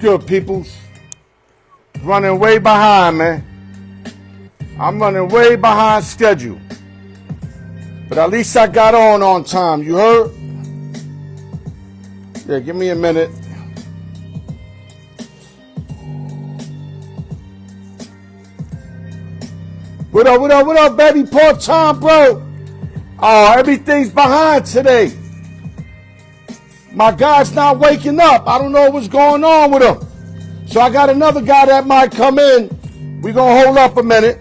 good, peoples? Running way behind, man. I'm running way behind schedule. But at least I got on time, you heard? Yeah, give me a minute. What up, baby? Part time, bro. Oh, everything's behind today. My guy's not waking up. I don't know what's going on with him. So I got another guy that might come in. We're going to hold up a minute.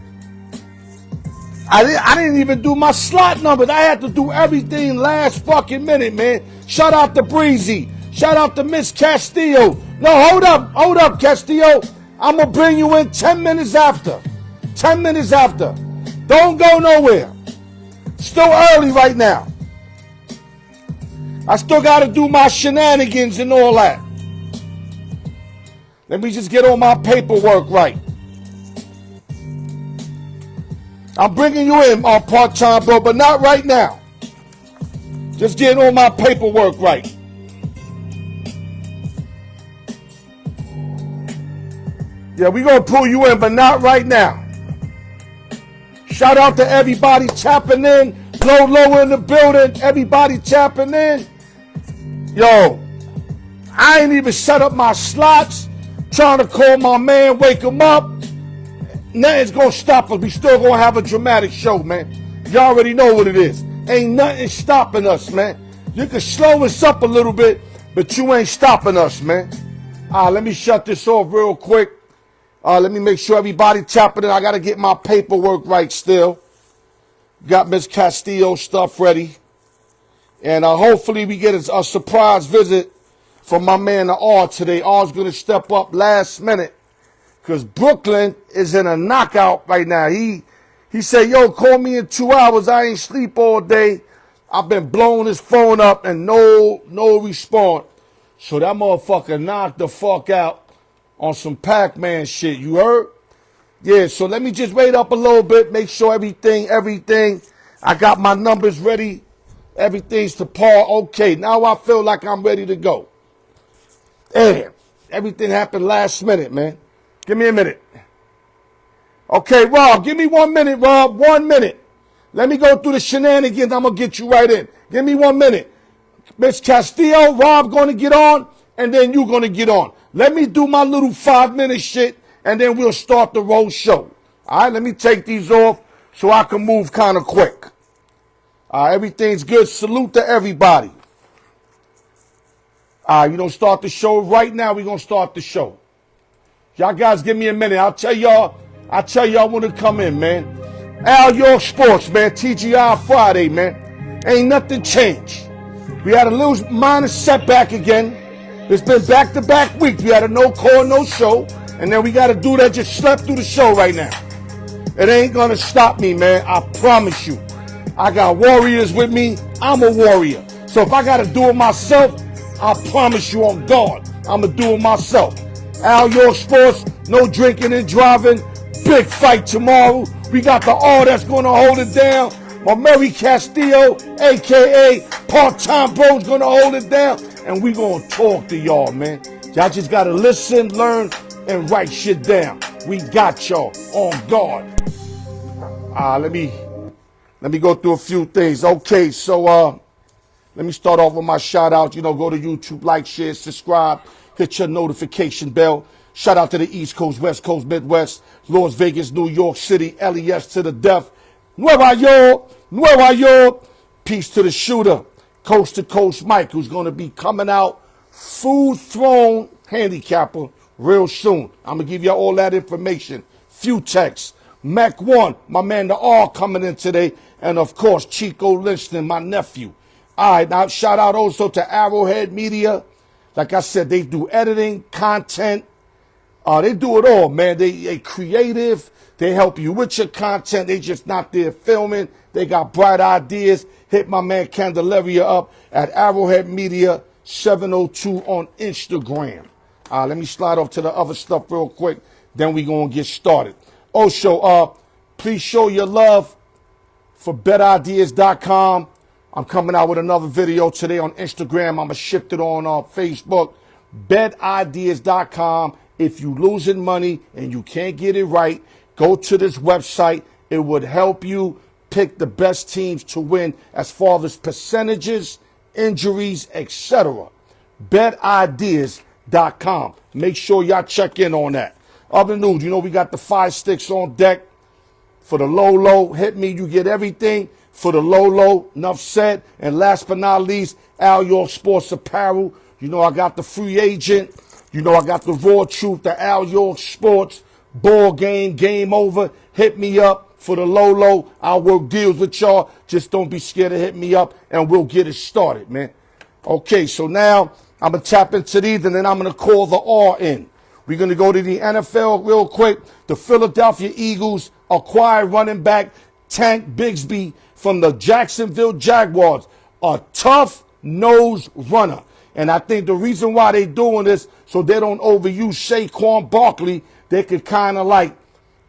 I didn't even do my slot numbers. I had to do everything last fucking minute, man. Shout out to Breezy. Shout out to Miss Castillo. No, hold up, Castillo. I'm going to bring you in 10 minutes after. 10 minutes after. Don't go nowhere. Still early right now. I still got to do my shenanigans and all that. Let me just get all my paperwork right. I'm bringing you in on part-time, bro, but not right now. Just getting all my paperwork right. Yeah, we're going to pull you in, but not right now. Shout out to everybody tapping in. Low in the building. Everybody tapping in. Yo, I ain't even set up my slots. Trying to call my man, wake him up. Nothing's going to stop us. We still going to have a dramatic show, man. You already know what it is. Ain't nothing stopping us, man. You can slow us up a little bit, but you ain't stopping us, man. Let me shut this off real quick. Let me make sure everybody tapping in. I got to get my paperwork right still. Got Miss Castillo stuff ready. And hopefully we get a surprise visit from my man, the R, today. R's going to step up last minute because Brooklyn is in a knockout right now. He said, yo, call me in 2 hours. I ain't sleep all day. I've been blowing his phone up and no response. So that motherfucker knocked the fuck out on some Pac-Man shit. You heard? Yeah, so let me just wait up a little bit, make sure everything. I got my numbers ready. Everything's to par. Okay, now I feel like I'm ready to go. Damn, everything happened last minute, man. Give me a minute. Okay, Rob, give me 1 minute, Rob. 1 minute. Let me go through the shenanigans. I'm going to get you right in. Give me 1 minute. Miss Castillo, Rob going to get on, and then you going to get on. Let me do my little 5-minute shit, and then we'll start the road show. All right, let me take these off so I can move kind of quick. Everything's good. Salute to everybody. You don't start the show right now. We're going to start the show. Y'all guys give me a minute. I'll tell y'all when to come in, man. Al York Sports, man. TGI Friday, man. Ain't nothing changed. We had a little minor setback again. It's been back-to-back weeks. We had a no call, no show. And then we got to do that. Just slept through the show right now. It ain't going to stop me, man. I promise you. I got warriors with me. I'm a warrior. So if I got to do it myself, I promise you on God, I'm going to do it myself. Al York Sports, no drinking and driving. Big fight tomorrow. We got the R that's going to hold it down. My Mary Castillo, a.k.a. Part-Time Bro's going to hold it down. And we going to talk to y'all, man. Y'all just got to listen, learn, and write shit down. We got y'all on guard. Let me go through a few things. Okay, so let me start off with my shout out. Go to YouTube, like, share, subscribe, hit your notification bell. Shout out to the East Coast, West Coast, Midwest, Las Vegas, New York City, LES to the death. Nueva York. Peace to the shooter, Coast to Coast Mike, who's going to be coming out full thrown handicapper real soon. I'm going to give you all that information. Few texts. Mac 1, my man the R coming in today. And, of course, Chico Lynchton, my nephew. All right, now shout out also to Arrowhead Media. Like I said, they do editing, content. They do it all, man. They creative. They help you with your content. They just not there filming. They got bright ideas. Hit my man Candelaria up at Arrowhead Media 702 on Instagram. Let me slide off to the other stuff real quick. Then we going to get started. Also, please show your love for BetterIdeas.com. I'm coming out with another video today on Instagram. I'm going to shift it on Facebook. betideas.com. If you losing money and you can't get it right, go to this website. It would help you pick the best teams to win as far as percentages, injuries, etc. betideas.com. Make sure y'all check in on that. Other news, we got the 5 sticks on deck for the low. Hit me, you get everything for the low. Enough said. And last but not least, Al York Sports Apparel. I got the free agent. I got the raw truth, the Al York Sports ball game over. Hit me up for the low. I'll work deals with y'all. Just don't be scared to hit me up, and we'll get it started, man. Okay, so now I'm going to tap into these, and then I'm going to call the R in. We're going to go to the NFL real quick. The Philadelphia Eagles acquired running back Tank Bigsby from the Jacksonville Jaguars, a tough-nosed runner. And I think the reason why they're doing this, so they don't overuse Saquon Barkley, they could kind of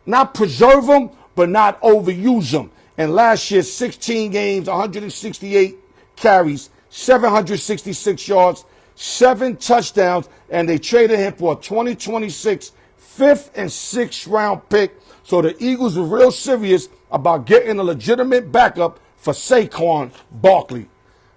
not preserve him, but not overuse him. And last year, 16 games, 168 carries, 766 yards, 7 touchdowns, and they traded him for a 2026 5th and 6th round pick. So the Eagles are real serious about getting a legitimate backup for Saquon Barkley.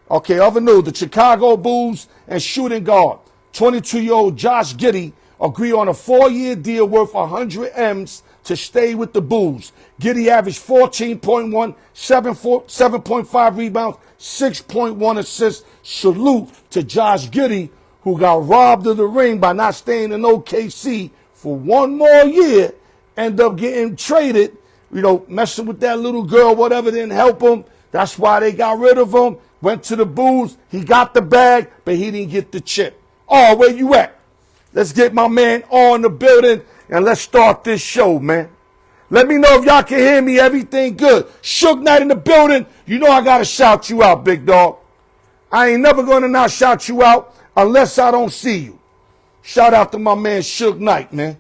Okay, other news, the Chicago Bulls and shooting guard, 22-year-old Josh Giddey, agree on a 4-year deal worth 100 M's to stay with the Bulls. Giddey averaged 14.1, 7.5 rebounds, 6.1 assists. Salute to Josh Giddey, who got robbed of the ring by not staying in OKC for 1 more year, end up getting traded, messing with that little girl, whatever, didn't help him. That's why they got rid of him. Went to the Bulls. He got the bag, but he didn't get the chip. Oh, where you at? Let's get my man on the building, and let's start this show, man. Let me know if y'all can hear me. Everything good. Suge Knight in the building. I got to shout you out, big dog. I ain't never going to not shout you out unless I don't see you. Shout out to my man Suge Knight, man.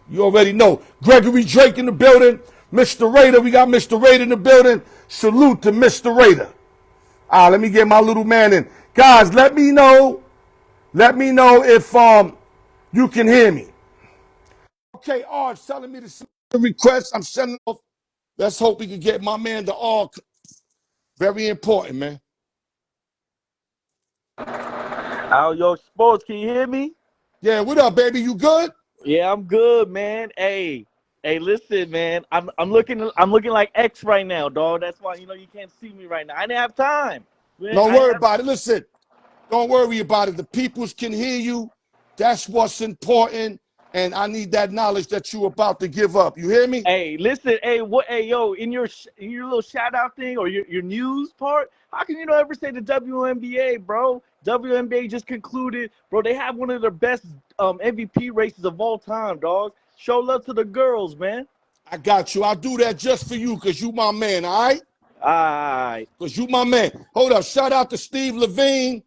You already know. Gregory Drake in the building. Mr. Raider. We got Mr. Raider in the building. Salute to Mr. Raider. Let me get my little man in. Guys, let me know if you can hear me. Okay, Arch telling me to send the request. I'm sending off. Let's hope we can get my man the R. Very important, man. Al York Sports, can you hear me? Yeah, what up, baby? You good? Yeah, I'm good, man. Hey, listen, man. I'm looking like X right now, dog. That's why you can't see me right now. I didn't have time. Man, don't worry about it. Listen, don't worry about it. The peoples can hear you. That's what's important. And I need that knowledge that you're about to give up. You hear me? Hey, listen. Hey, yo, in your little shout out thing or your news part, how can you not ever say the WNBA, bro? WNBA just concluded, bro. They have one of the best MVP races of all time, dog. Show love to the girls, man. I got you. I'll do that just for you because you my man, all right? All right. Because you my man. Hold up. Shout out to Steve Levine.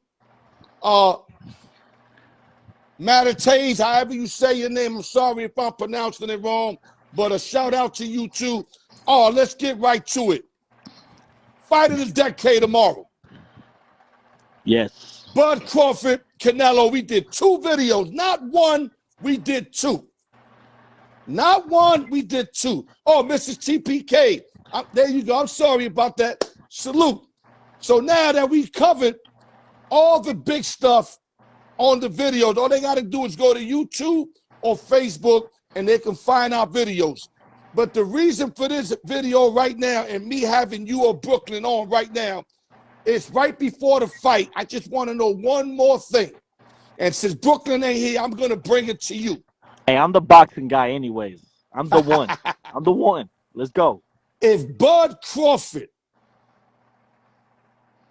Mattatays, however you say your name. I'm sorry if I'm pronouncing it wrong, but a shout out to you too. Oh, let's get right to it. Fight of the decade tomorrow. Yes. Bud Crawford, Canelo. We did 2 videos. Not one, we did 2. Not one, we did 2. Oh, Mrs. TPK. There you go. I'm sorry about that. Salute. So now that we covered all the big stuff on the videos, all they got to do is go to YouTube or Facebook and they can find our videos. But the reason for this video right now and me having you or Brooklyn on right now is right before the fight. I just want to know one more thing. And since Brooklyn ain't here, I'm going to bring it to you. Hey, I'm the boxing guy anyways. I'm the one. I'm the one. Let's go. If Bud Crawford,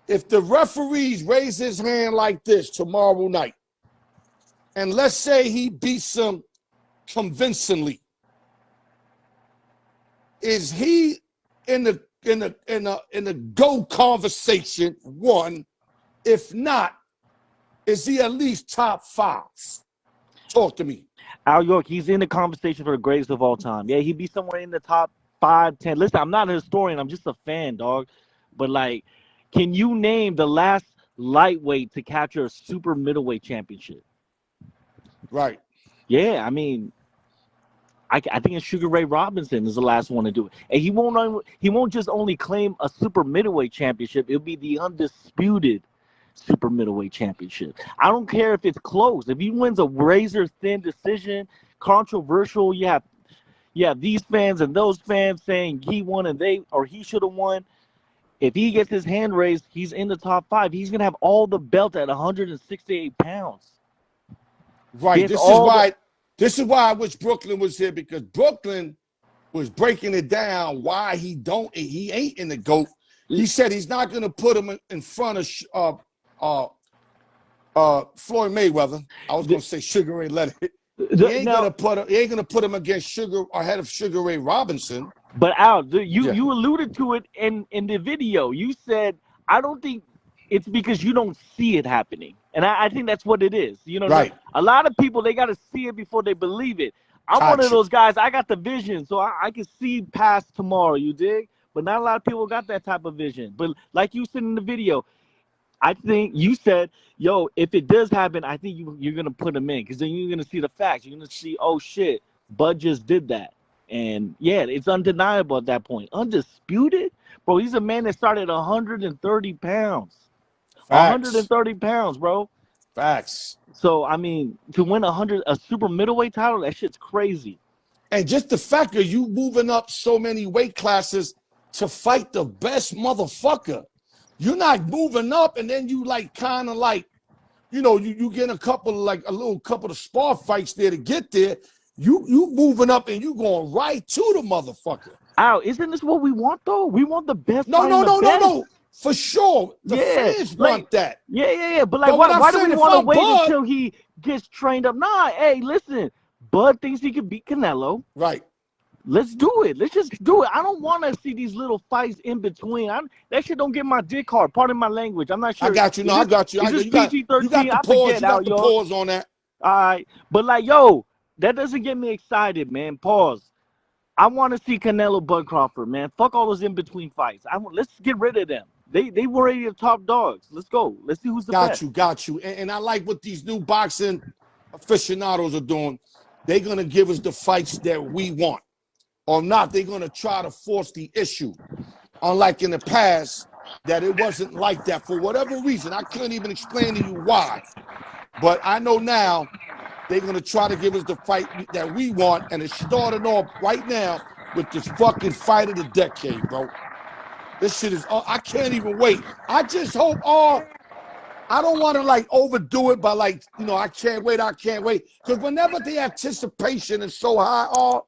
if the referees raise his hand like this tomorrow night, and let's say he beats him convincingly, is he in the go conversation? One, if not, is he at least top 5? Talk to me. Al York, he's in the conversation for the greatest of all time. Yeah, he'd be somewhere in the top 5, 10. Listen, I'm not a historian. I'm just a fan, dog. But, can you name the last lightweight to capture a super middleweight championship? Right. Yeah, I mean, I think it's Sugar Ray Robinson is the last one to do it, and he won't just only claim a super middleweight championship. It'll be the undisputed super middleweight championship. I don't care if it's close. If he wins a razor thin decision, controversial, you have these fans and those fans saying he won and he should have won. If he gets his hand raised, he's in the top 5. He's gonna have all the belt at 168 pounds. Right. This is why I wish Brooklyn was here, because Brooklyn was breaking it down why he ain't in the GOAT. He said he's not gonna put him in front of Floyd Mayweather. I was gonna say Sugar Ray Leonard. He ain't gonna put him against Sugar or ahead of Sugar Ray Robinson. But Al, you alluded to it in the video. You said, I don't think it's because you don't see it happening. And I think that's what it is. You know, right. A lot of people, they got to see it before they believe it. I'm one of those guys, I got the vision, so I can see past tomorrow, you dig? But not a lot of people got that type of vision. But like you said in the video, I think you said, yo, if it does happen, I think you're going to put him in, because then you're going to see the facts. You're going to see, oh, shit, Bud just did that. And, yeah, it's undeniable at that point. Undisputed? Bro, he's a man that started at 130 pounds. Facts. 130 pounds, bro. Facts. So, I mean, to win a super middleweight title, that shit's crazy. And just the fact of you moving up so many weight classes to fight the best motherfucker. You're not moving up and then you you get a little couple of spar fights there to get there. You moving up and you going right to the motherfucker. Al, isn't this what we want though? We want the best. No. For sure. The fans want that. Yeah. But why do we want to wait until he gets trained up? Nah, hey, listen. Bud thinks he could beat Canelo. Right. Let's do it. Let's just do it. I don't want to see these little fights in between. That shit don't get my dick hard. Pardon my language. I'm not sure. I got you. No, I got you. Is this PG-13? You got the pause on that. All right. But yo, that doesn't get me excited, man. Pause. I want to see Canelo Bud Crawford, man. Fuck all those in-between fights. Let's get rid of them. They were already the top dogs. Let's go. Let's see who's the best. Got you. And I like what these new boxing aficionados are doing. They're going to give us the fights that we want. Or not, they're going to try to force the issue. Unlike in the past, that it wasn't like that for whatever reason. I couldn't even explain to you why. But I know now they're going to try to give us the fight that we want. And it's starting off right now with this fucking fight of the decade, bro. This shit is, I can't even wait. I just hope I don't want to overdo it by I can't wait. Because whenever the anticipation is so high,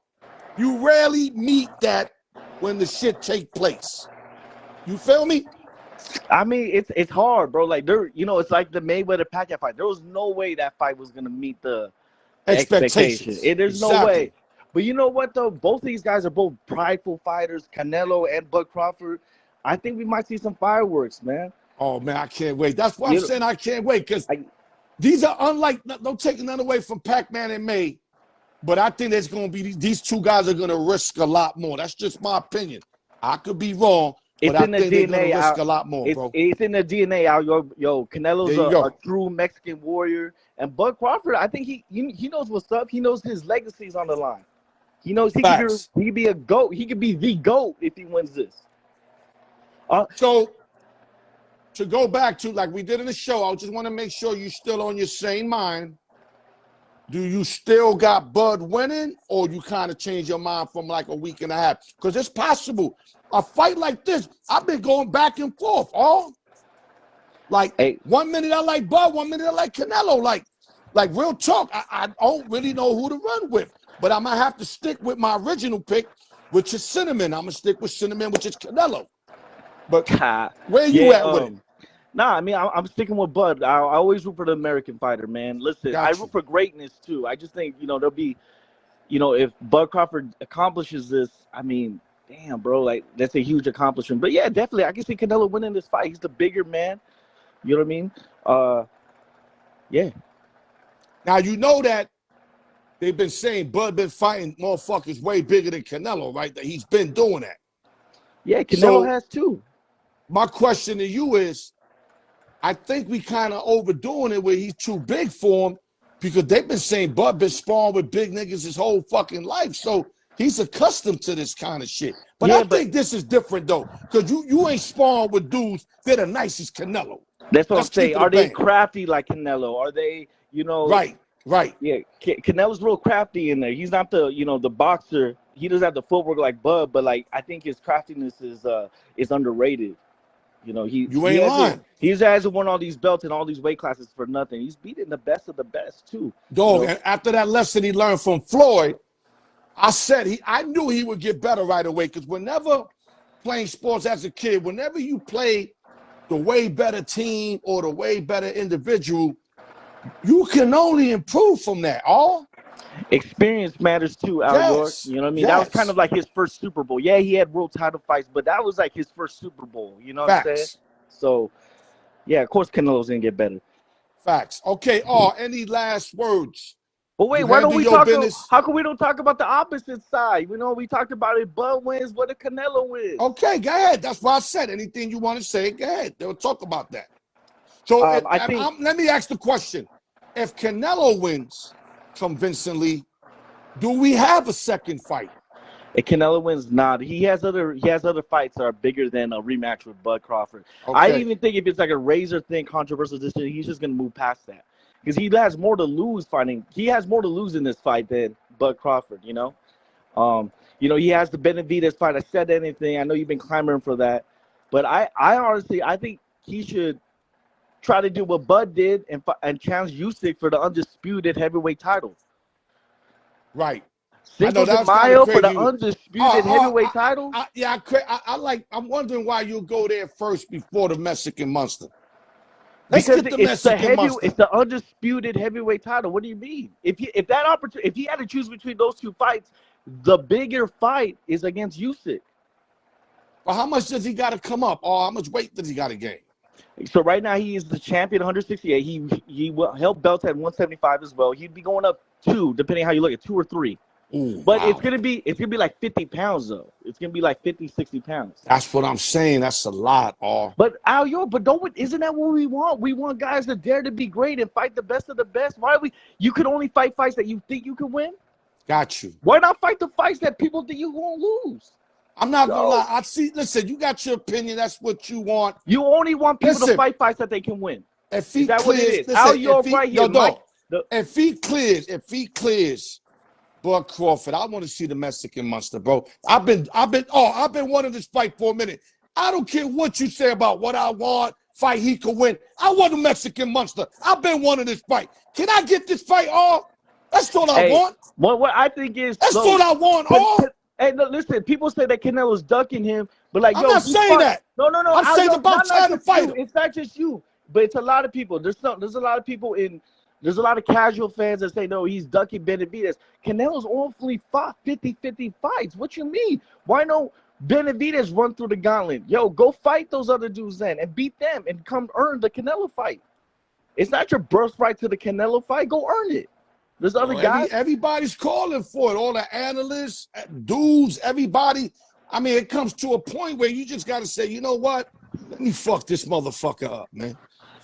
you rarely meet that when the shit take place. You feel me? I mean, it's hard, bro. It's like the Mayweather-Pacquiao fight. There was no way that fight was gonna meet the expectations. There's no way. But you know what, though? Both of these guys are both prideful fighters, Canelo and Bud Crawford. I think we might see some fireworks, man. Oh, man, I can't wait. That's why I'm saying I can't wait, because these are unlike, don't take none away from Pac-Man and May, but I think there's going to be, these two guys are going to risk a lot more. That's just my opinion. I could be wrong, but I think they're going to risk a lot more, bro. It's in the DNA, Al. Yo, Canelo's a true Mexican warrior. And Bud Crawford, I think he knows what's up. He knows his legacy's on the line. He knows he could be a GOAT. He could be the GOAT if he wins this. So, to go back to like we did in the show, I just want to make sure you're still on your sane mind. Do you still got Bud winning, or you kind of change your mind from like a week and a half? Because it's possible. A fight like this, I've been going back and forth. Hey. 1 minute I like Bud, 1 minute I like Canelo. Like real talk, I don't really know who to run with. But I might have to stick with my original pick, which is Cinnamon. I'm going to stick with Cinnamon, which is Canelo. But where you at with it? Nah, I mean, I'm sticking with Bud. I always root for the American fighter, man. Listen, I root for greatness, too. I just think, there'll be, if Bud Crawford accomplishes this, I mean, damn, bro, that's a huge accomplishment. But, yeah, definitely, I can see Canelo winning this fight. He's the bigger man. You know what I mean? Yeah. Now, you know that they've been saying Bud been fighting motherfuckers way bigger than Canelo, right? That he's been doing that. Yeah, Canelo has too. My question to you is, I think we kind of overdoing it where he's too big for him. because they've been saying Bud been sparring with big niggas his whole fucking life, so he's accustomed to this kind of shit. But I think this is different though, because you ain't sparring with dudes that are nice as Canelo. That's what I'm saying. Are they crafty like Canelo? Are they, Right. Yeah, Canelo's real crafty in there. He's not the, the boxer. He doesn't have the footwork like Bud, but like I think his craftiness is underrated. You ain't lying. He hasn't won all these belts and all these weight classes for nothing. He's beating the best of the best too. Dog, and after that lesson he learned from Floyd, I knew he would get better right away, because whenever playing sports as a kid, whenever you play the way better team or the way better individual, you can only improve from that. Experience matters too, Al York. You know what I mean? That was kind of like his first Super Bowl. Yeah, he had world title fights, but that was like his first Super Bowl. You know what I'm saying? So, yeah, of course Canelo's going to get better. Facts. Okay, any last words? But wait, why don't we talk about, how come we don't talk about the opposite side? We talked about it, Bud wins, what if Canelo wins? Okay, go ahead. That's why I said anything you want to say, go ahead. They'll talk about that. So let me ask the question. If Canelo wins convincingly, do we have a second fight? If Canelo wins, not. He has other fights that are bigger than a rematch with Bud Crawford. Okay. I even think if it's like a razor thin controversial decision, he's just gonna move past that. Because he has more to lose fighting. He has more to lose in this fight than Bud Crawford, He has the Benavidez fight. I said anything. I know you've been clamoring for that. But I honestly think he should try to do what Bud did and challenge Usyk for the undisputed heavyweight title. Right. Cinco de Mayo for the undisputed heavyweight title? I'm wondering why you go there first before the Mexican Monster. Because it's the undisputed heavyweight title. What do you mean? If he had to choose between those two fights, the bigger fight is against Usyk. Well, how much does he got to come up, or how much weight does he got to gain? So right now he is the champion, 168. He held belts at 175 as well. He'd be going up 2, depending how you look at 2 or 3. Ooh, but wow. It's gonna be like 50 pounds though. It's gonna be like 50, 60 pounds. That's what I'm saying. That's a lot, But isn't that what we want? We want guys to dare to be great and fight the best of the best. You could only fight fights that you think you can win? Got you. Why not fight the fights that people think you won't lose? I'm not gonna lie. Listen, you got your opinion. That's what you want. You only want people to fight fights that they can win. If he clears, if he clears Bud Crawford, I want to see the Mexican Monster, bro. I've been wanting this fight for a minute. I don't care what you say about what I want, fight he could win. I want the Mexican Monster. I've been wanting this fight. Can I get this fight off? That's what I want. What I think is that's what I want off. Hey, no, listen, people say that Canelo's ducking him, but I'm not saying that. No. I'm saying about time to fight him. It's not just you, but it's a lot of people. There's a lot of people there's a lot of casual fans that say, no, he's ducking Benavidez. Canelo's only fought 50-50 fights. What you mean? Why no Benavidez run through the gauntlet? Yo, go fight those other dudes then and beat them and come earn the Canelo fight. It's not your birthright to the Canelo fight. Go earn it. There's other guys. Everybody's calling for it. All the analysts, dudes, everybody. I mean, it comes to a point where you just got to say, you know what? Let me fuck this motherfucker up, man.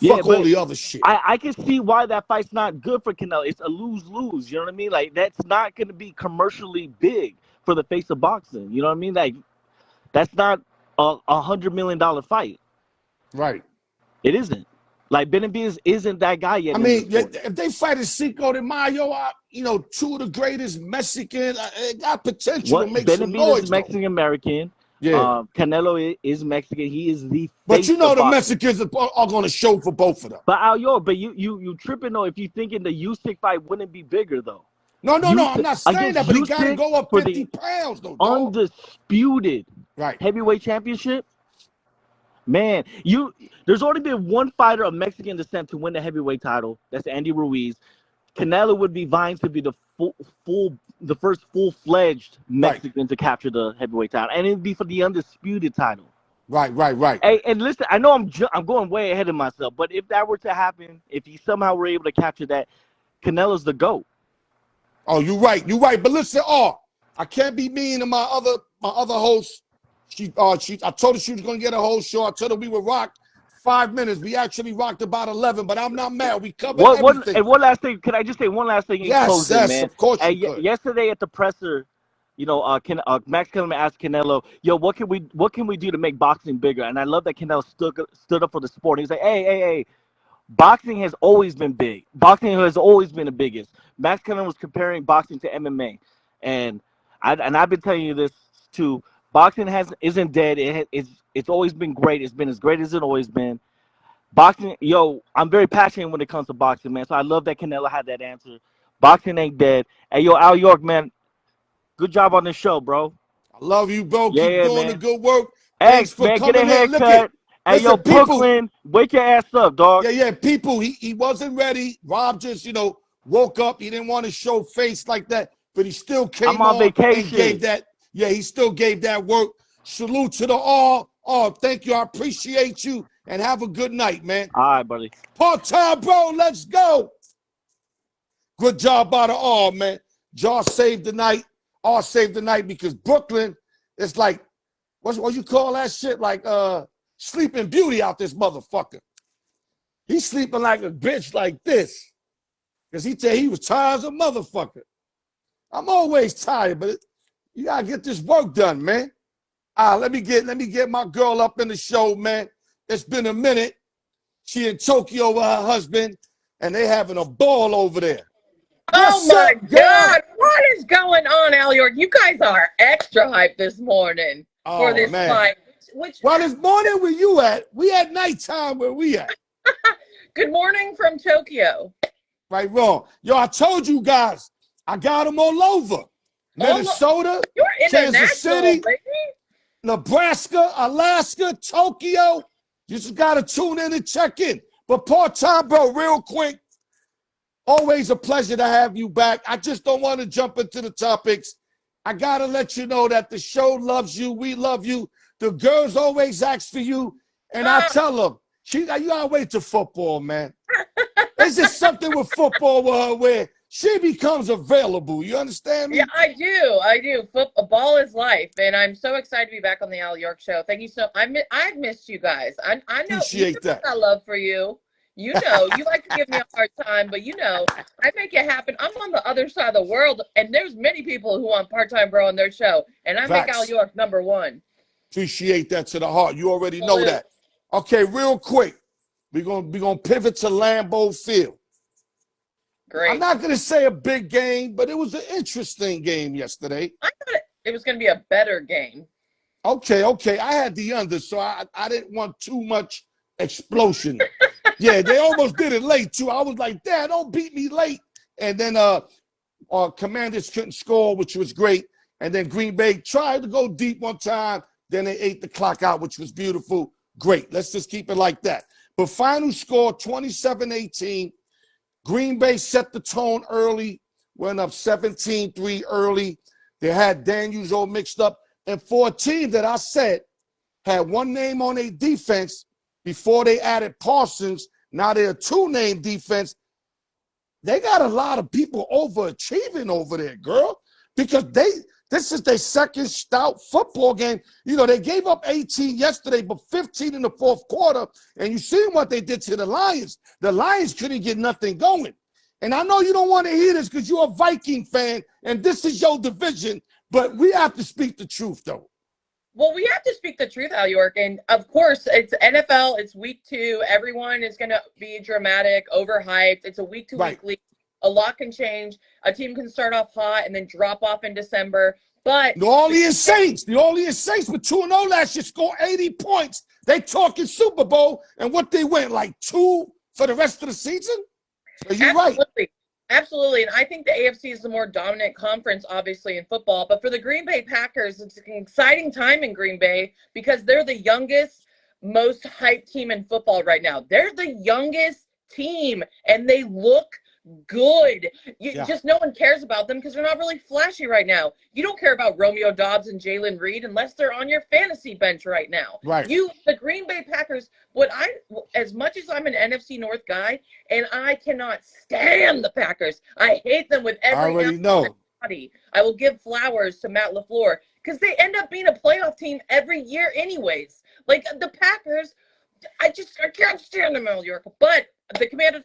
Fuck all the other shit. I can see why that fight's not good for Canelo. It's a lose-lose. You know what I mean? Like, that's not going to be commercially big for the face of boxing. You know what I mean? Like, that's not a $100 million fight. Right. It isn't. Like, Benavidez isn't that guy yet. I mean, if they fight a Cinco de Mayo, two of the greatest Mexican, it got potential to make some noise. Benavidez is Mexican-American. Yeah. Canelo is Mexican. He is the But the Mexicans are going to show for both of them. But you tripping though if you thinking the Usyk fight wouldn't be bigger though. No. I'm not saying that, but he got to go up 50 pounds though. Dog. Undisputed heavyweight championship. Man, there's only been one fighter of Mexican descent to win the heavyweight title. That's Andy Ruiz. Canelo would be vying to be the first full-fledged Mexican to capture the heavyweight title, and it'd be for the undisputed title. Right. Hey, and listen, I know I'm going way ahead of myself, but if that were to happen, if he somehow were able to capture that, Canelo's the GOAT. Oh, you're right. But listen, I can't be mean to my other host. I told her she was gonna get a whole show. I told her we would rock 5 minutes. We actually rocked about 11, but I'm not mad. We covered What everything. and one last thing? Can I just say one last thing in Yes, closing, yes, man? of course you And could. yesterday at the presser, Max Kellerman asked Canelo, "Yo, what can we do to make boxing bigger?" And I love that Canelo stood up for the sport. He's like, "Hey, boxing has always been big. Boxing has always been the biggest." Max Kellerman was comparing boxing to MMA, and I've been telling you this too. Boxing isn't dead. It's always been great. It's been as great as it always been. Boxing, I'm very passionate when it comes to boxing, man. So I love that Canelo had that answer. Boxing ain't dead. Hey, yo, Al York, man, good job on this show, bro. I love you, bro. Yeah, Keep yeah, doing the man. good work. Hey, Thanks for man, get a coming in. Look it. haircut. Hey, yo, Listen, people. Brooklyn, wake your ass up, dog. Yeah, people. He wasn't ready. Rob just, woke up. He didn't want to show face like that, but he still I'm came on on and vacation. gave that. Yeah, he still gave that work. Salute to the all. Oh, thank you. I appreciate you. And have a good night, man. All right, buddy. Part-time, bro. Let's go. Good job by the all, man. Jaw saved the night. All saved the night because Brooklyn is like, what you call that shit? Like Sleeping Beauty out this motherfucker. He's sleeping like a bitch like this. Because he was tired as a motherfucker. I'm always tired, but you gotta get this work done, man. Let me get my girl up in the show, man. It's been a minute. She in Tokyo with her husband, and they having a ball over there. Oh my God, what is going on, Al York? You guys are extra hyped this morning for this fight. Well, this morning where you at? We at nighttime where we at? Good morning from Tokyo. Right, wrong. Yo, I told you guys, I got them all over. Minnesota, Kansas City, baby. Nebraska, Alaska, Tokyo. You just got to tune in and check in. But part-time, bro, real quick, always a pleasure to have you back. I just don't want to jump into the topics. I got to let you know that the show loves you. We love you. The girls always ask for you. And I tell them, you got to wait till football, man. It's just something with football with her where she becomes available. You understand me? Yeah, I do. Football is life, and I'm so excited to be back on the Al York Show. Thank you so. I've missed you guys. I know. Appreciate that. I love for you. You know, you like to give me a hard time, but I make it happen. I'm on the other side of the world, and there's many people who want part-time bro on their show, and I make Al York #1. Appreciate that to the heart. You already know that. Okay, real quick. We're gonna pivot to Lambeau Field. Great. I'm not gonna say a big game, but it was an interesting game yesterday. I thought it was gonna be a better game. Okay. I had the under, so I didn't want too much explosion. Yeah, they almost did it late too. I was like, Dad, don't beat me late. And then our Commanders couldn't score, which was great. And then Green Bay tried to go deep one time. Then they ate the clock out, which was beautiful. Great. Let's just keep it like that. But final score, 27-18. Green Bay set the tone early, went up 17-3 early. They had Daniels all mixed up. And for a team that I said had one name on their defense before they added Parsons, now they're a two-name defense. They got a lot of people overachieving over there, girl, because this is their second stout football game. They gave up 18 yesterday, but 15 in the fourth quarter. And you seen what they did to the Lions. The Lions couldn't get nothing going. And I know you don't want to hear this because you're a Viking fan, and this is your division. But we have to speak the truth, though. Well, we have to speak the truth, Al York. And, of course, it's NFL. It's week 2. Everyone is going to be dramatic, overhyped. It's a week-to-week league. A lot can change. A team can start off hot and then drop off in December. But New Orleans Saints with 2-0 last year, scored 80 points. They talking Super Bowl, and what they went, like 2 for the rest of the season? So you're right. Absolutely. And I think the AFC is the more dominant conference, obviously, in football. But for the Green Bay Packers, it's an exciting time in Green Bay because they're the youngest, most hyped team in football right now. They're the youngest team, and they look good. Just no one cares about them because they're not really flashy right now. You don't care about Romeo Doubs and Jalen Reed unless they're on your fantasy bench right now. Right. The Green Bay Packers, as much as I'm an NFC North guy, and I cannot stand the Packers. I hate them with every I already know. body. I will give flowers to Matt LaFleur because they end up being a playoff team every year anyways. Like the Packers, I can't stand them, New York. But the Commanders,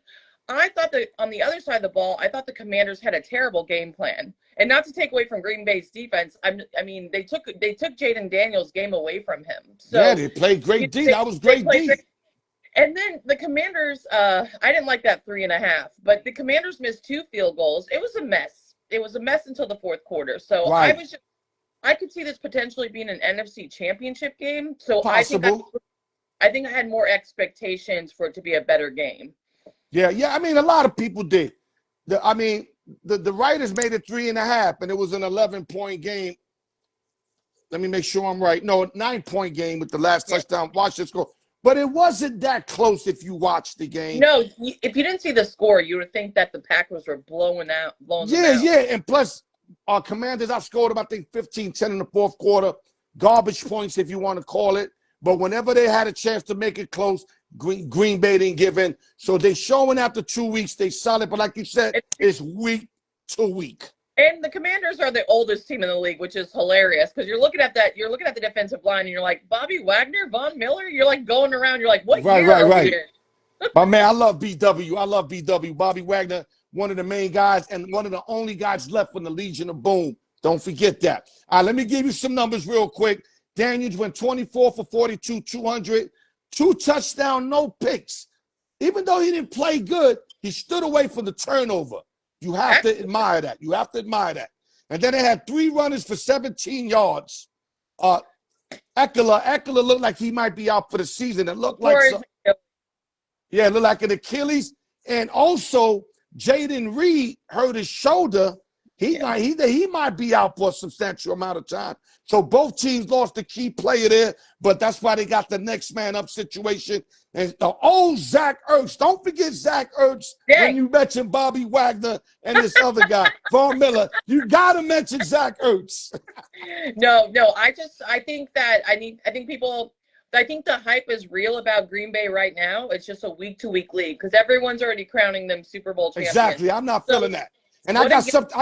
I thought that on the other side of the ball, I thought the Commanders had a terrible game plan. And not to take away from Green Bay's defense, I mean, they took Jaden Daniels' game away from him. So yeah, they played great D. That was great D. And then the Commanders, I didn't like that 3.5, but the Commanders missed 2 field goals. It was a mess. It was a mess until the fourth quarter. So Right. I could see this potentially being an NFC Championship game. So Possible. I think I had more expectations for it to be a better game. Yeah. I mean, a lot of people did. The writers made it 3.5, and it was an 11-point game. Let me make sure I'm right. No, 9-point game with the last touchdown. Watch this score. But it wasn't that close if you watched the game. No, if you didn't see the score, you would think that the Packers were blowing them out. Yeah. And plus, our Commanders outscored them, I think, 15-10 in the fourth quarter. Garbage points, if you want to call it. But whenever they had a chance to make it close, Green Bay didn't give in. So they showing after 2 weeks they solid. But like you said, it's week to week. And the Commanders are the oldest team in the league, which is hilarious because you're looking at the defensive line and you're like, Bobby Wagner, Von Miller. You're like going around. You're like, what year are we in? My man, I love BW. Bobby Wagner, one of the main guys and one of the only guys left from the Legion of Boom. Don't forget that. All right, let me give you some numbers real quick. Daniels went 24 for 42, 200, 2 touchdowns, no picks. Even though he didn't play good, he stood away from the turnover. You have to admire that. And then they had 3 runners for 17 yards. Eckler looked like he might be out for the season. It looked like it looked like an Achilles. And also, Jaden Reed hurt his shoulder. He might be out for a substantial amount of time. So both teams lost a key player there, but that's why they got the next man up situation. And the old Zach Ertz. Don't forget Zach Ertz when you mention Bobby Wagner and this other guy, Von Miller. You got to mention Zach Ertz. No. I think the hype is real about Green Bay right now. It's just a week-to-week league because everyone's already crowning them Super Bowl champions. Exactly. I'm not feeling that. And I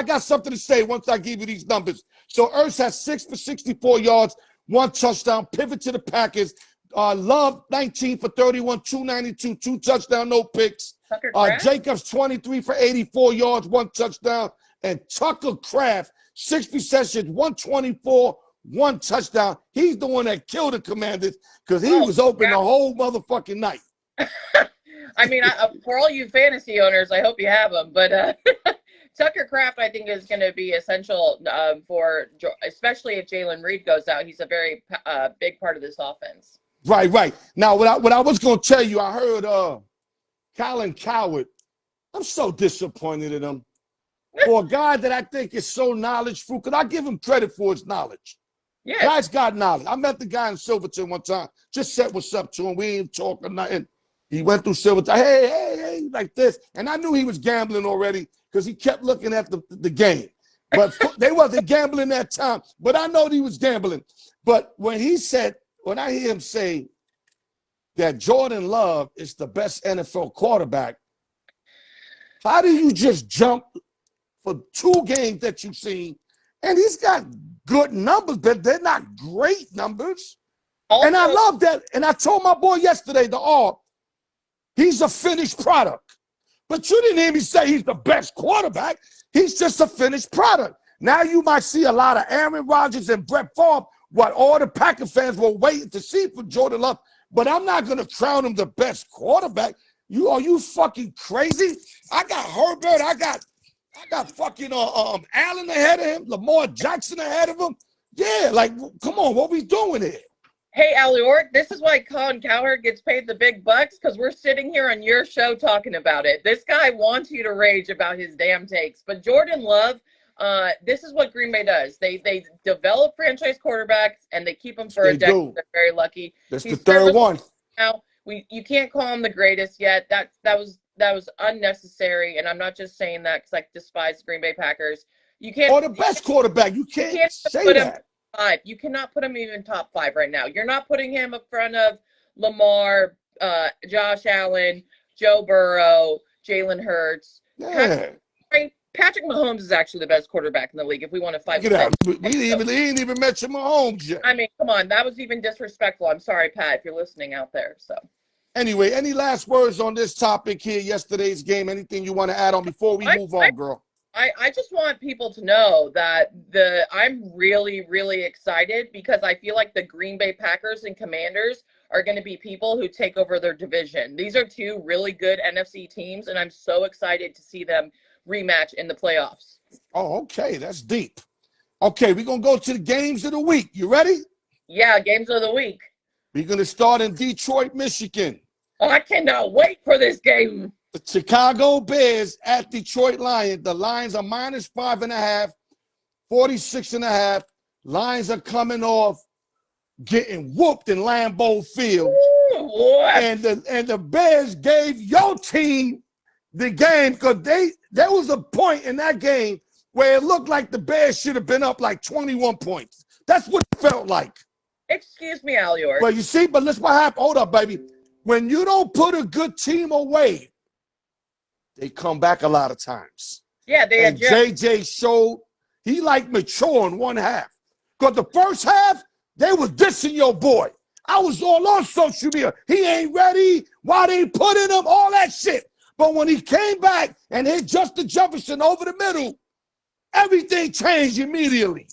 got something to say once I give you these numbers. So Ertz has 6 for 64 yards, 1 touchdown, pivot to the Packers. Love 19 for 31, 292, 2 touchdowns, no picks. Jacobs 23 for 84 yards, 1 touchdown. And Tucker Kraft, 6 receptions, 124, 1 touchdown. He's the one that killed the Commanders because he was open the whole motherfucking night. I mean, for all you fantasy owners, I hope you have him. But Tucker Kraft, I think, is going to be essential for, especially if Jalen Reed goes out. He's a very big part of this offense. Right. Now, what I was going to tell you, I heard Colin Coward. I'm so disappointed in him. For a guy that I think is so knowledgeful, because I give him credit for his knowledge. Yeah. Guy's got knowledge. I met the guy in Silverton one time. Just said what's up to him. We ain't talking nothing. He went through Silverton. Hey, like this. And I knew he was gambling already because he kept looking at the game. But they wasn't gambling that time. But I know he was gambling. But when I hear him say that Jordan Love is the best NFL quarterback, how do you just jump for 2 games that you've seen? And he's got good numbers, but they're not great numbers. Also, and I love that. And I told my boy yesterday, he's a finished product. But you didn't hear me say he's the best quarterback. He's just a finished product. Now you might see a lot of Aaron Rodgers and Brett Favre, what all the Packer fans were waiting to see from Jordan Love. But I'm not going to crown him the best quarterback. Are you fucking crazy? I got Herbert. I got fucking Allen ahead of him, Lamar Jackson ahead of him. Yeah, like, come on, what we doing here? Hey, Allior, this is why Colin Cowherd gets paid the big bucks, because we're sitting here on your show talking about it. This guy wants you to rage about his damn takes. But Jordan Love, this is what Green Bay does. They develop franchise quarterbacks, and they keep them for a decade. They're very lucky. That's the third one. Now, you can't call him the greatest yet. That was unnecessary, and I'm not just saying that because I despise the Green Bay Packers. You can't. Or the best quarterback. You can't say that. 5. You cannot put him even top 5 right now. You're not putting him in front of Lamar, Josh Allen, Joe Burrow, Jalen Hurts. Yeah. Patrick Mahomes is actually the best quarterback in the league if we want to fight. Get out. He ain't even mentioned Mahomes yet. I mean, come on. That was even disrespectful. I'm sorry, Pat, if you're listening out there. So Anyway, any last words on this topic here, yesterday's game? Anything you want to add on before we move on, girl? I just want people to know that I'm really, really excited because I feel like the Green Bay Packers and Commanders are going to be people who take over their division. These are two really good NFC teams, and I'm so excited to see them rematch in the playoffs. Oh, okay. That's deep. Okay, we're going to go to the games of the week. You ready? Yeah, games of the week. We're going to start in Detroit, Michigan. Oh, I cannot wait for this game. The Chicago Bears at Detroit Lions. The Lions are -5.5, 46.5. Lions are coming off getting whooped in Lambeau Field. Ooh, and the Bears gave your team the game because there was a point in that game where it looked like the Bears should have been up like 21 points. That's what it felt like. Excuse me, Al York. Well, you see, but listen what happened. Hold up, baby. When you don't put a good team away, they come back a lot of times. Yeah, they and adjust. JJ showed he like mature in one half. Because the first half, they was dissing your boy. I was all on social media. He ain't ready. Why they putting him? All that shit. But when he came back and hit Justin Jefferson over the middle, everything changed immediately.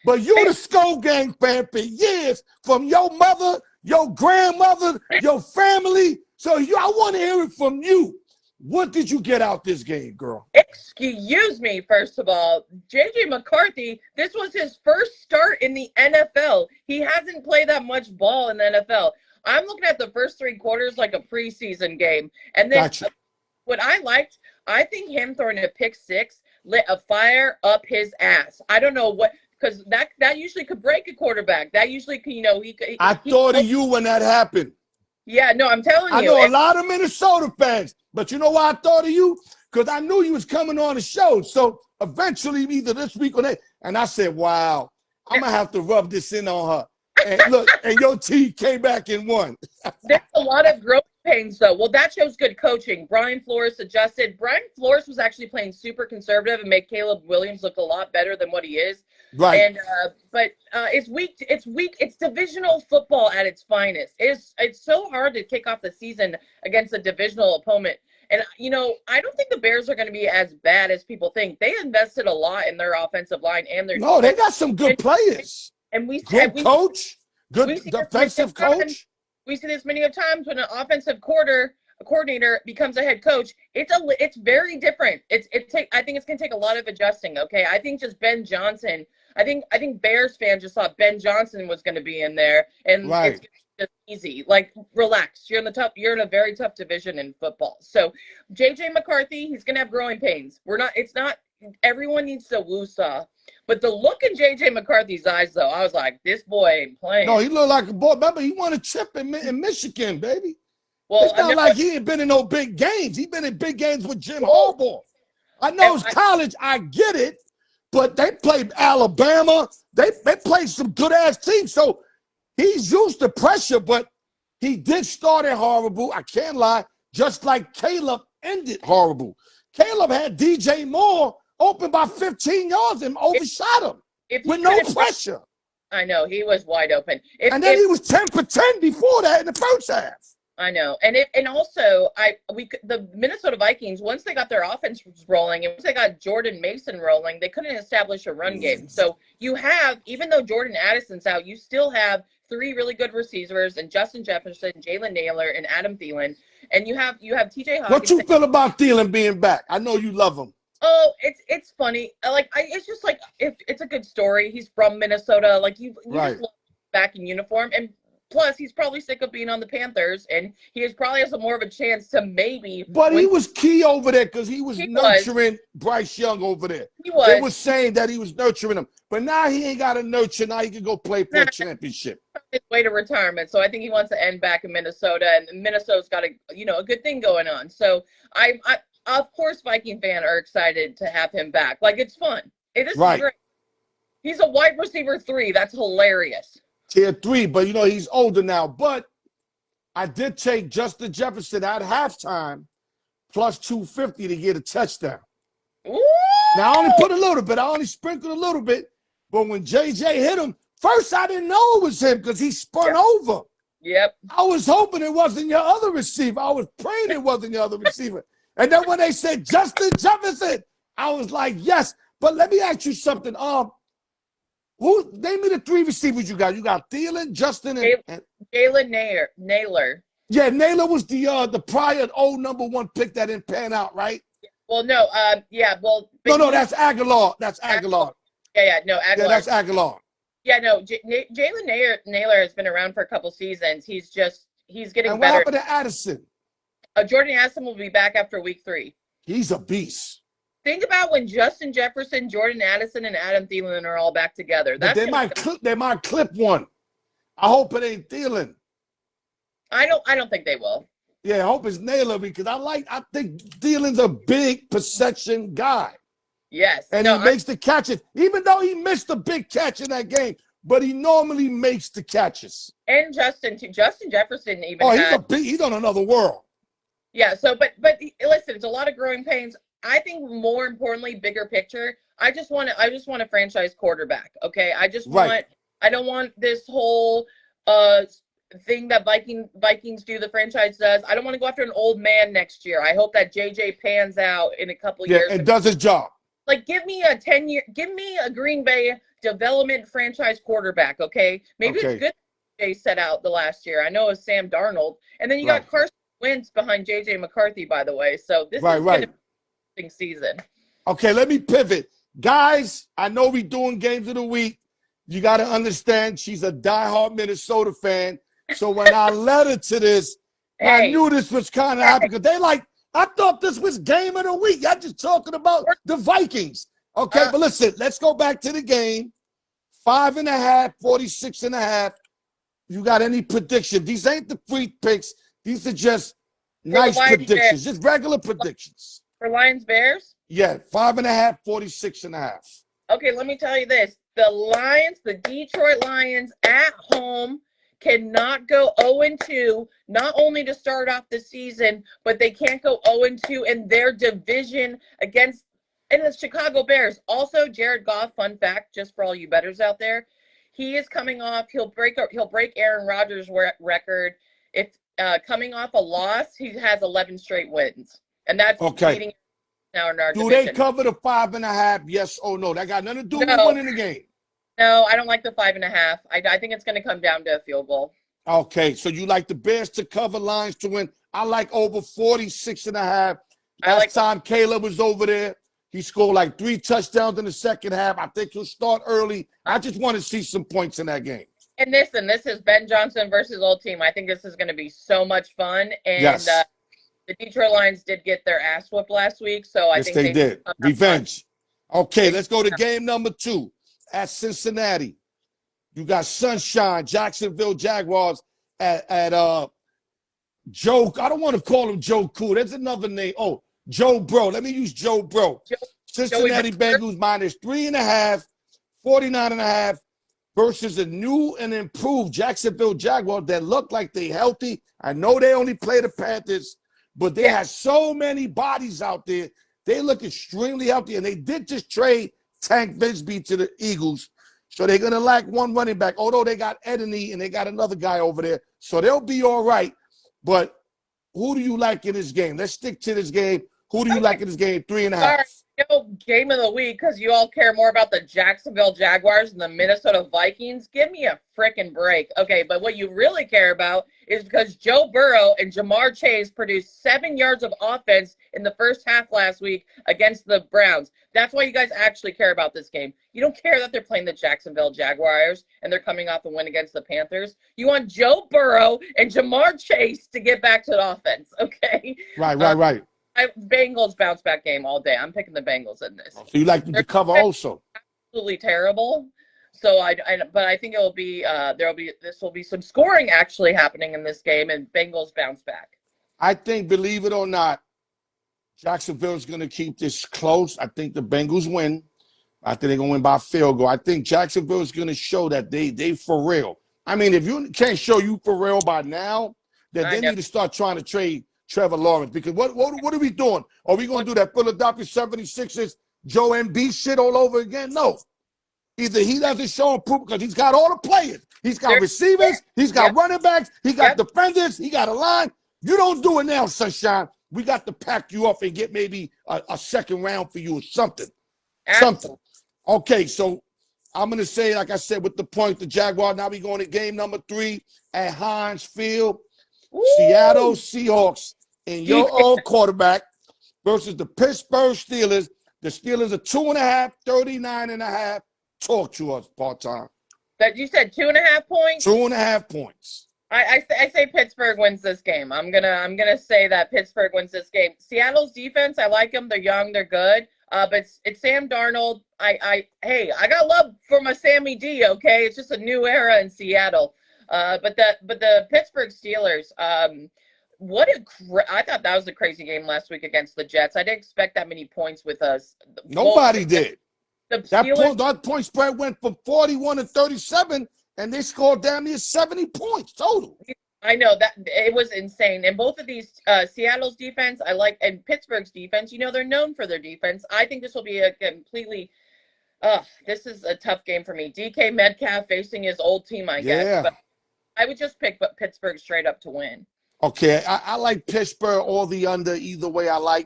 But you the Skull Gang fan for years, from your mother, your grandmother, your family. So I want to hear it from you. What did you get out this game, girl? Excuse me, first of all. J.J. McCarthy, this was his first start in the NFL. He hasn't played that much ball in the NFL. I'm looking at the first 3 quarters like a preseason game. And then what I liked, I think him throwing a pick 6 lit a fire up his ass. I don't know what, because that usually could break a quarterback. That usually, I thought of you when that happened. Yeah, no, I'm telling you. I know a lot of Minnesota fans, but you know why I thought of you? Because I knew you was coming on the show. So eventually, either this week or next, and I said, wow, I'm going to have to rub this in on her. And look, and your team came back and won. There's a lot of growth pains, though. Well, that shows good coaching. Brian Flores adjusted. Brian Flores was actually playing super conservative and made Caleb Williams look a lot better than what he is. Right. And but it's weak. It's divisional football at its finest. It's so hard to kick off the season against a divisional opponent. And I don't think the Bears are going to be as bad as people think. They invested a lot in their offensive line and their defense. They got some good players. And good coach, good defensive coach. We see this many of times when an offensive coordinator becomes a head coach. It's very different. I think it's going to take a lot of adjusting. Okay, I think just Ben Johnson. I think Bears fans just thought Ben Johnson was going to be in there, and it's just easy. Like, relax. You're in a very tough division in football. So, JJ McCarthy, he's going to have growing pains. Everyone needs to woosah. But the look in J.J. McCarthy's eyes, though, I was like, this boy ain't playing. No, he looked like a boy. Remember, he won a chip in Michigan, baby. Well, it's not like he ain't been in no big games. He been in big games with Jim Harbaugh. I know it's college. I get it. But they played Alabama. They played some good-ass teams. So he's used to pressure, but he did start it horrible. I can't lie. Just like Caleb ended horrible. Caleb had DJ Moore open by 15 yards and overshot him with no pressure. I know. He was wide open. And then he was 10 for 10 before that in the first half. I know. And also, the Minnesota Vikings, once they got their offense rolling and once they got Jordan Mason rolling, they couldn't establish a run game. So you have, even though Jordan Addison's out, you still have 3 really good receivers and Justin Jefferson, Jalen Naylor, and Adam Thielen. And you have TJ Hawkins. What you feel about Thielen being back? I know you love him. Oh, it's funny. It's just like, if it's a good story. He's from Minnesota. Like, you just love him back in uniform. And plus, he's probably sick of being on the Panthers, and he probably has more of a chance to maybe. But he was key over there because he was nurturing Bryce Young over there. He was. They was saying that he was nurturing him. But now he ain't got to nurture. Now he can go play for a championship. His way to retirement. So I think he wants to end back in Minnesota, and Minnesota's got a good thing going on. So I of course, Viking fans are excited to have him back. Like, it's fun. This is great. He's a wide receiver 3. That's hilarious. Tier 3, but he's older now. But I did take Justin Jefferson at halftime plus 250 to get a touchdown. Ooh! Now, I only put a little bit. I only sprinkled a little bit. But when JJ hit him, first I didn't know it was him because he spun over. Yep. I was hoping it wasn't your other receiver. I was praying it wasn't your other receiver. And then when they said Justin Jefferson, I was like, yes. But let me ask you something. Name me the 3 receivers you got. You got Thielen, Justin, and Jalen Naylor. Yeah, Naylor was the prior number 1 pick that didn't pan out, right? Well, no, No, that's Aguilar. That's Aguilar. Yeah, no, Aguilar. Yeah, that's Aguilar. Yeah, no, Jalen Naylor has been around for a couple seasons. He's getting and better. What happened to Addison? Jordan Addison will be back after week 3. He's a beast. Think about when Justin Jefferson, Jordan Addison, and Adam Thielen are all back together. They might clip one. I hope it ain't Thielen. I don't think they will. Yeah, I hope it's Naylor because I think Thielen's a big possession guy. Yes. And he makes the catches, even though he missed a big catch in that game, but he normally makes the catches. And Justin Jefferson even. He's on another world. Yeah, so but listen, it's a lot of growing pains. I think more importantly, bigger picture, I just want a franchise quarterback. Okay. I don't want this whole thing that Vikings do, the franchise does. I don't want to go after an old man next year. I hope that JJ pans out in a couple years. Yeah, and does his job. Like, give me a Green Bay development franchise quarterback, okay? Maybe it's good they set out the last year. I know it was Sam Darnold. And then you got Carson Wentz behind JJ McCarthy, by the way. So this is going to be an interesting season. Okay, let me pivot. Guys, I know we're doing games of the week. You got to understand she's a diehard Minnesota fan. So when I led her to this, I knew this was kind of happening because I thought this was game of the week. Y'all just talking about the Vikings. Okay, but listen, let's go back to the game. 5.5, 46.5. You got any prediction? These ain't the free picks. These are just nice predictions, just regular predictions. For Lions Bears? Yeah, 5.5, 46.5. Okay, let me tell you this. The Detroit Lions at home cannot go 0-2, not only to start off the season, but they can't go 0-2 in their division against the Chicago Bears. Also, Jared Goff, fun fact, just for all you bettors out there, he is coming off. He'll break Aaron Rodgers' record. If coming off a loss, he has 11 straight wins, and that's leading now in our division. Do they cover the 5.5? Yes or no? That got nothing to do with winning the game. No, I don't like the 5.5. I think it's going to come down to a field goal. Okay, so you like the Bears to cover, Lions to win. I like over 46.5. Last time Caleb was over there, he scored like 3 touchdowns in the second half. I think he'll start early. I just want to see some points in that game. And this is Ben Johnson versus old team. I think this is going to be so much fun. And the Detroit Lions did get their ass whooped last week, so I think they did. Revenge. Okay, let's go to game number 2. At Cincinnati, you got Sunshine, Jacksonville Jaguars at Joe. I don't want to call him Joe Cool. There's another name. Oh, Joe Bro. Let me use Joe Bro. Cincinnati Bengals minus 3.5, 49.5 versus a new and improved Jacksonville Jaguars that look like they healthy. I know they only play the Panthers, but they have so many bodies out there. They look extremely healthy, and they did just trade Tank Bigsby to the Eagles. So they're going to lack one running back, although they got Edney and they got another guy over there. So they'll be all right. But who do you like in this game? Let's stick to this game. Who do you like in this game? 3.5. Sorry, game of the week because you all care more about the Jacksonville Jaguars than the Minnesota Vikings. Give me a freaking break. Okay, but what you really care about is because Joe Burrow and Jamar Chase produced 7 yards of offense in the first half last week against the Browns. That's why you guys actually care about this game. You don't care that they're playing the Jacksonville Jaguars and they're coming off a win against the Panthers. You want Joe Burrow and Jamar Chase to get back to the offense, okay? Right. Bengals bounce back game all day. I'm picking the Bengals in this. So you like the cover also? Absolutely terrible. So but I think it'll be this will be some scoring actually happening in this game, and Bengals bounce back. I think, believe it or not, Jacksonville's going to keep this close. I think the Bengals win. I think they're going to win by a field goal. I think Jacksonville's going to show that they for real. I mean, if you can't show you for real by now, then they need to start trying to trade Trevor Lawrence, because what are we doing? Are we going to do that Philadelphia 76ers Joe Embiid shit all over again? No. Either he doesn't show improvement because he's got all the players. He's got receivers. He's got running backs. He got Yep. defenders. He got a line. You don't do it now, Sunshine. We got to pack you up and get maybe a second round for you or something. Something. Okay, so I'm going to say, like I said, with the point, the Jaguars, now we going to game number 3 at Heinz Field. Woo! Seattle Seahawks and your old quarterback versus the Pittsburgh Steelers. The Steelers are 2.5, 39.5. Talk to us, part-time. That you said 2.5 points? 2.5 points. I say Pittsburgh wins this game. I'm gonna say that Pittsburgh wins this game. Seattle's defense, I like them. They're young, they're good. But it's Sam Darnold. I got love for my Sammy D. Okay, it's just a new era in Seattle. But the Pittsburgh Steelers. I thought that was a crazy game last week against the Jets. I didn't expect that many points with us. Nobody did. That point spread went from 41 to 37, and they scored damn near 70 points total. I know that it was insane. And both of these, Seattle's defense, I like, and Pittsburgh's defense, they're known for their defense. I think this will be a completely, this is a tough game for me. DK Metcalf facing his old team, I guess. But I would just pick Pittsburgh straight up to win. Okay, I like Pittsburgh or the under. Either way, I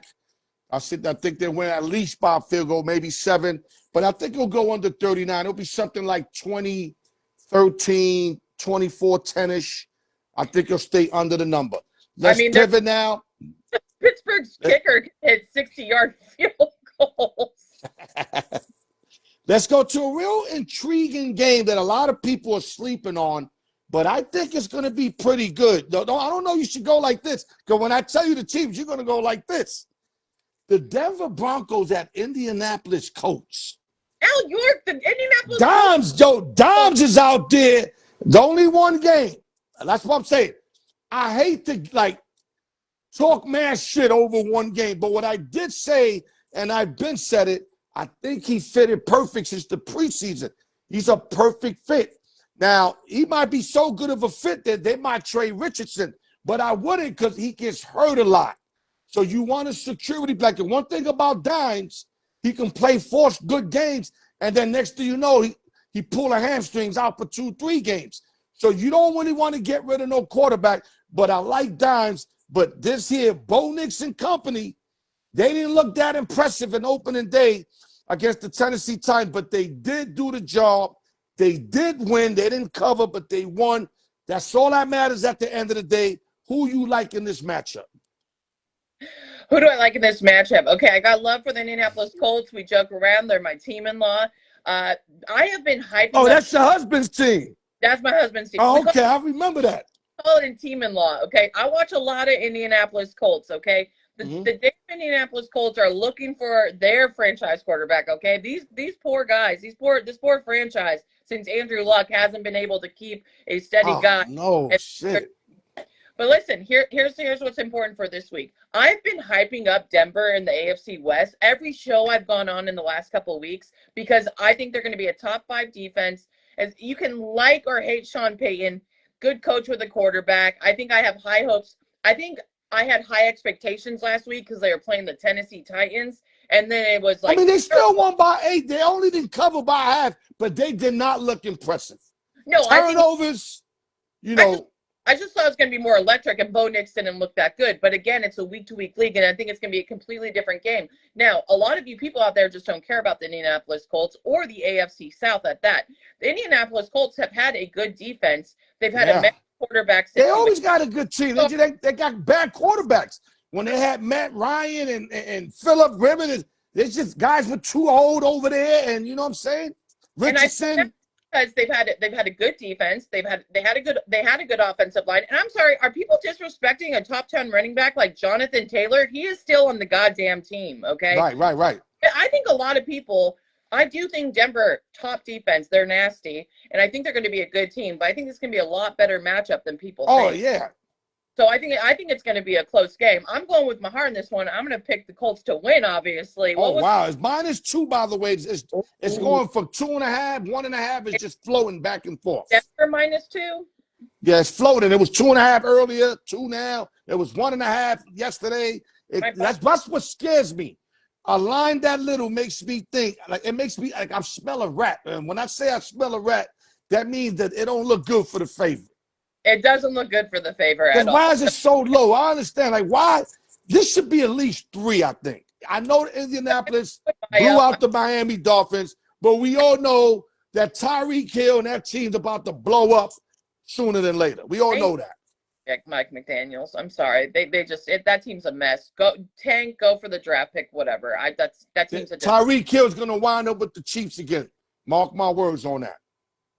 think they win at least by a field goal, maybe 7. But I think it'll go under 39. It'll be something like 20-13, 24-10-ish. I think it'll stay under the number. Let's pivot now. Pittsburgh's kicker hit 60-yard field goals. Let's go to a real intriguing game that a lot of people are sleeping on, but I think it's going to be pretty good. I don't know you should go like this, because when I tell you the teams, you're going to go like this. The Denver Broncos at Indianapolis Colts. Al York, the Indianapolis Dimes is out there. The only one game. That's what I'm saying. I hate to, talk mad shit over one game, but what I did say, and I've been said it, I think he fitted perfect since the preseason. He's a perfect fit. Now, he might be so good of a fit that they might trade Richardson, but I wouldn't because he gets hurt a lot. So you want a security blanket. One thing about Dimes, he can play 4 good games, and then next thing you know, he pull a hamstrings out for 2-3 games. So you don't really want to get rid of no quarterback, but I like Dimes. But this here, Bo Nix and company, they didn't look that impressive in opening day against the Tennessee Titans, but they did do the job. They did win. They didn't cover, but they won. That's all that matters at the end of the day. Who you like in this matchup? Who do I like in this matchup? Okay, I got love for the Indianapolis Colts. We joke around. They're my team-in-law. I have been hyping. Oh, that's your husband's team. That's my husband's team. Oh, okay, I remember that. Call it in team-in-law, okay? I watch a lot of Indianapolis Colts, okay? The Indianapolis Colts are looking for their franchise quarterback, okay? These poor guys, this poor franchise, since Andrew Luck hasn't been able to keep a steady guy. No, shit. But listen, here's what's important for this week. I've been hyping up Denver in the AFC West every show I've gone on in the last couple of weeks because I think they're going to be a top 5 defense. As you can like or hate Sean Payton, good coach with a quarterback. I think I have high hopes. I think I had high expectations last week because they were playing the Tennessee Titans, and then it was like they still won by 8. They only didn't cover by half, but they did not look impressive. No, turnovers. I just thought it was going to be more electric, and Bo Nix didn't look that good. But again, it's a week-to-week league, and I think it's going to be a completely different game. Now, a lot of you people out there just don't care about the Indianapolis Colts or the AFC South at that. The Indianapolis Colts have had a good defense. They've had a quarterback. They always got a good team. They got bad quarterbacks. When they had Matt Ryan and Phillip Rivers, there's just guys were too old over there, and you know what I'm saying? Richardson. Because they've had a good defense, they had a good offensive line. And I'm sorry, are people disrespecting a top 10 running back like Jonathan Taylor? He is still on the goddamn team, okay? Right. I think a lot of people, I do think Denver top defense, they're nasty, and I think they're going to be a good team. But I think it's going to be a lot better matchup than people think. Oh yeah. So I think it's going to be a close game. I'm going with my heart in this one. I'm going to pick the Colts to win, obviously. Wow. It's -2, by the way. It's going from 2.5, 1.5 is just floating back and forth. Denver -2? Yeah, it's floating. It was 2.5 earlier, 2 now. It was 1.5 yesterday. That's what scares me. A line that little makes me think, it makes me like I smell a rat. And when I say I smell a rat, that means that it don't look good for the favorite. It doesn't look good for the favorite Because at why all. is it so low? I understand. Like, why? This should be at least 3, I think. I know Indianapolis blew out the Miami Dolphins, but we all know that Tyreek Hill and that team's about to blow up sooner than later. We all know that. Mike McDaniels. I'm sorry. They just that team's a mess. Go for the draft pick, whatever. That team's a Tyreek Hill's gonna wind up with the Chiefs again. Mark my words on that.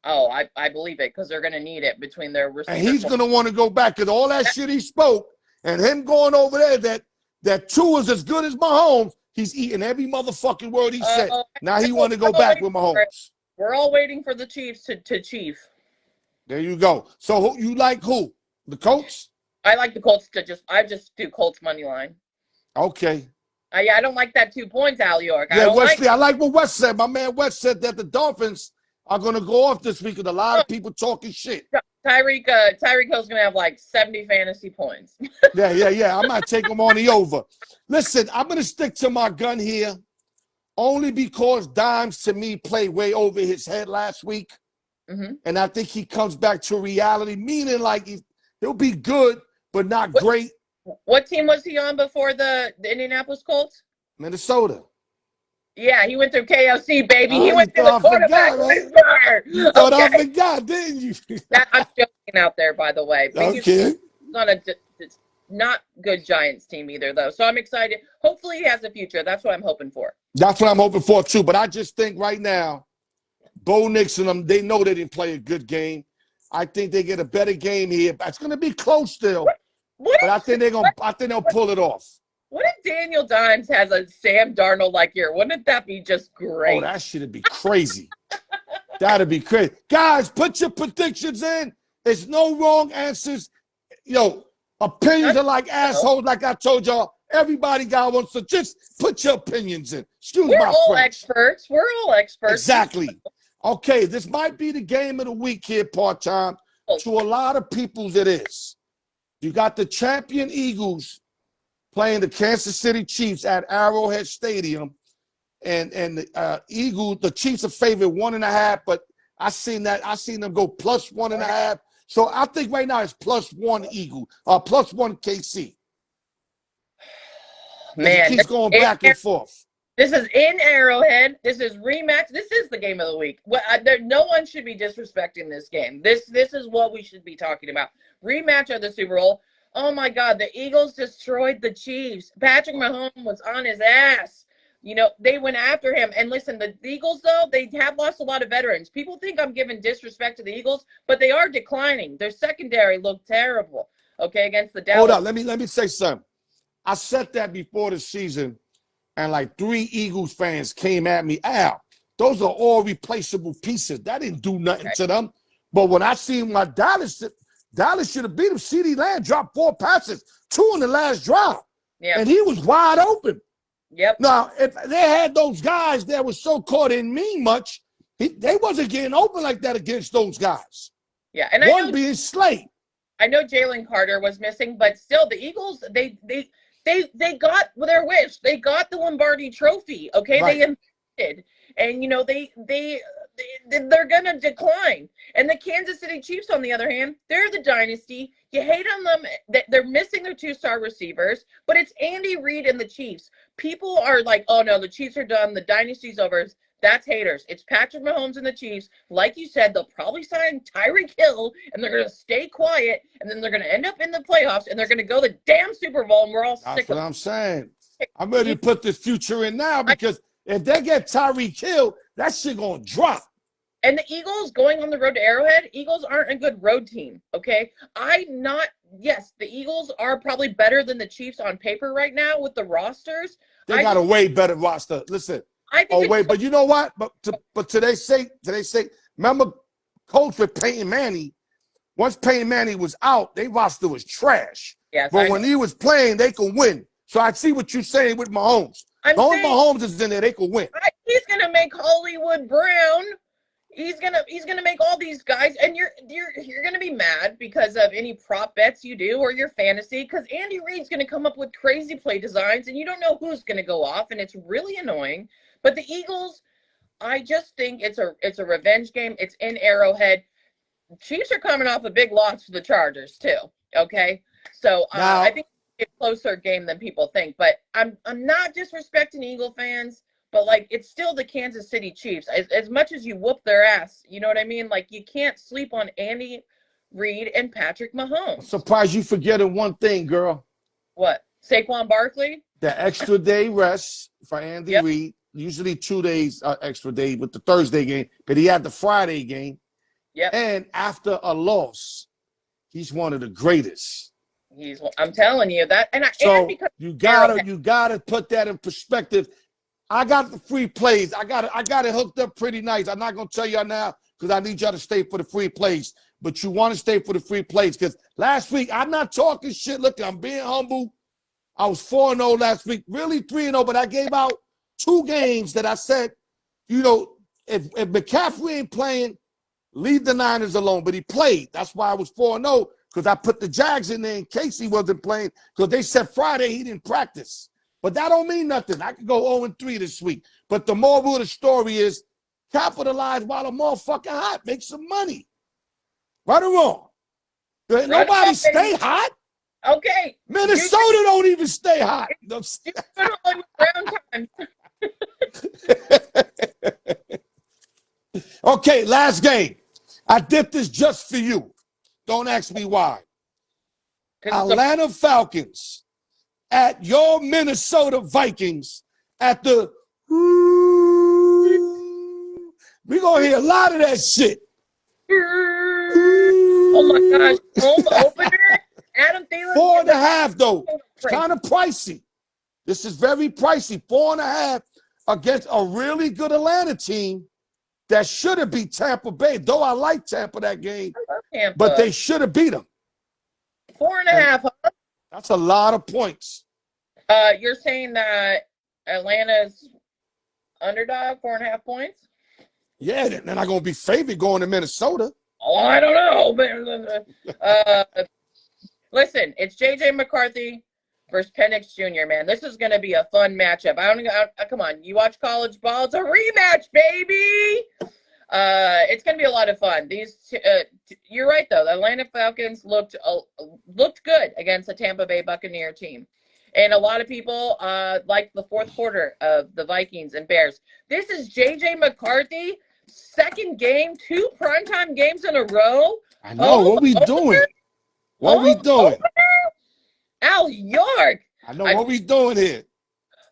Oh, I believe it because they're gonna need it between their receivers. And he's gonna want to go back because all that shit he spoke and him going over there that Tua's as good as Mahomes. He's eating every motherfucking word he said. Now he want to go back with Mahomes. We're all waiting for the Chiefs to chief. There you go. So you like who? The Colts? I like the Colts I just do Colts money line. Okay. I don't like that 2 points, Al York. Yeah, Wesley, I like what Wes said. My man Wes said that the Dolphins are going to go off this week with a lot of people talking shit. Tyreek Hill's going to have like 70 fantasy points. Yeah. I might take him on the over. Listen, I'm going to stick to my gun here only because Dimes, to me, played way over his head last week. Mm-hmm. And I think he comes back to reality, meaning like he'll be good, but not great. What team was he on before the Indianapolis Colts? Minnesota. Yeah, he went through KOC, baby. He went through the quarterback. You thought I forgot, didn't you? I'm joking out there, by the way. But okay. He's on a not good Giants team either, though. So I'm excited. Hopefully he has a future. That's what I'm hoping for. That's what I'm hoping for, too. But I just think right now, Bo Nix and them, they know they didn't play a good game. I think they get a better game here. It's going to be close still. But I think they'll pull it off. What if Daniel Dimes has a Sam Darnold-like year? Wouldn't that be just great? Oh, that shit'd be crazy. That'd be crazy. Guys, put your predictions in. There's no wrong answers. Opinions are like assholes, like I told y'all. Everybody got one, so just put your opinions in. We're all experts. We're all experts. Exactly. Okay, this might be the game of the week here, part-time. To a lot of people, it is. You got the champion Eagles playing the Kansas City Chiefs at Arrowhead Stadium. And the Chiefs are favored 1.5, but I seen them go plus 1.5. So I think right now it's +1 Eagle, +1 KC. Man, it keeps going back and forth. This is in Arrowhead. This is rematch. This is the game of the week. No one should be disrespecting this game. This is what we should be talking about. Rematch of the Super Bowl. Oh, my God. The Eagles destroyed the Chiefs. Patrick Mahomes was on his ass. They went after him. And listen, the Eagles, though, they have lost a lot of veterans. People think I'm giving disrespect to the Eagles, but they are declining. Their secondary looked terrible, against the Dallas. Hold on. Let me say something. I said that before the season, and like 3 Eagles fans came at me. Al, those are all replaceable pieces. That didn't do nothing to them. But when I seen my Dallas should have beat them. CeeDee Lamb dropped 4 passes, 2 in the last drive. Yeah. And he was wide open. Yep. Now, if they had those guys that were so caught didn't mean much, they wasn't getting open like that against those guys. Yeah, and one being Slate. I know Jalen Carter was missing, but still, the Eagles they got their wish. They got the Lombardi Trophy. Okay, right. They invested, and they're gonna decline. And the Kansas City Chiefs, on the other hand, they're the dynasty. You hate on them. They're missing their 2-star receivers, but it's Andy Reid and the Chiefs. People are like, oh no, the Chiefs are done. The dynasty's over. That's haters. It's Patrick Mahomes and the Chiefs. Like you said, they'll probably sign Tyreek Hill, and they're going to stay quiet, and then they're going to end up in the playoffs, and they're going to go the damn Super Bowl, and we're all sick of it. That's what I'm saying. I'm ready to put this future in now because if they get Tyreek Hill, that shit going to drop. And the Eagles going on the road to Arrowhead, Eagles aren't a good road team, okay? Yes, the Eagles are probably better than the Chiefs on paper right now with the rosters. They got a way better roster. Listen. But you know what? But today's sake, remember Colts with Peyton Manning. Once Peyton Manning was out, their roster was trash. Yes, but when he was playing, they could win. So I see what you're saying with Mahomes. Mahomes is in there, they could win. He's gonna make Hollywood Brown. He's gonna make all these guys, and you're gonna be mad because of any prop bets you do or your fantasy, because Andy Reid's gonna come up with crazy play designs, and you don't know who's gonna go off, and it's really annoying. But the Eagles, I just think it's a revenge game. It's in Arrowhead. Chiefs are coming off a big loss for the Chargers too. Okay, so Now, I think it's a closer game than people think. But I'm not disrespecting Eagle fans, but like it's still the Kansas City Chiefs. As much as you whoop their ass, you know what I mean? Like you can't sleep on Andy Reid and Patrick Mahomes. surprised you forgetting one thing, girl. What? Saquon Barkley? The extra day rest for Andy Yep. Reid. Usually 2 days extra day with the Thursday game, but he had the Friday game. Yep. And after a loss, he's one of the greatest. I'm telling you that. And because you gotta put that in perspective. I got the free plays. I got it hooked up pretty nice. I'm not gonna tell y'all now because I need y'all to stay for the free plays. But you want to stay for the free plays because last week I'm not talking shit. Look, I'm being humble. I was 4-0 last week, really 3-0, but I gave out 2 games that I said, you know, if McCaffrey ain't playing, leave the Niners alone. But he played. That's why I was 4-0, because I put the Jags in there in case he wasn't playing, because they said Friday he didn't practice. But that don't mean nothing. I could go 0-3 this week. But the moral of the story is capitalize while the motherfucking hot. Make some money. Right or wrong? Nobody stay hot. Okay. Minnesota don't even stay hot. Okay, last game. I did this just for you. Don't ask me why. Atlanta Falcons at your Minnesota Vikings at the. We're going to hear a lot of that shit. Oh my gosh. Home opener? Adam Thielen. 4.5 though. It's kind of pricey. This is very pricey. 4.5 against a really good Atlanta team that should have beat Tampa Bay. Though I like Tampa that game, but they should have beat them. 4.5. Huh? That's a lot of points. You're saying that Atlanta's underdog 4.5 points? Yeah, then I'm gonna be favored going to Minnesota. Oh, I don't know. Listen, it's J.J. McCarthy versus Penix Jr., man. This is going to be a fun matchup. Come on, you watch college ball. It's a rematch, baby. It's going to be a lot of fun. You're right, though. The Atlanta Falcons looked good against the Tampa Bay Buccaneer team. And a lot of people like the fourth quarter of the Vikings and Bears. This is J.J. McCarthy, second game, 2 primetime games in a row. I know. What we doing? What we doing? Al York. I know what we doing here.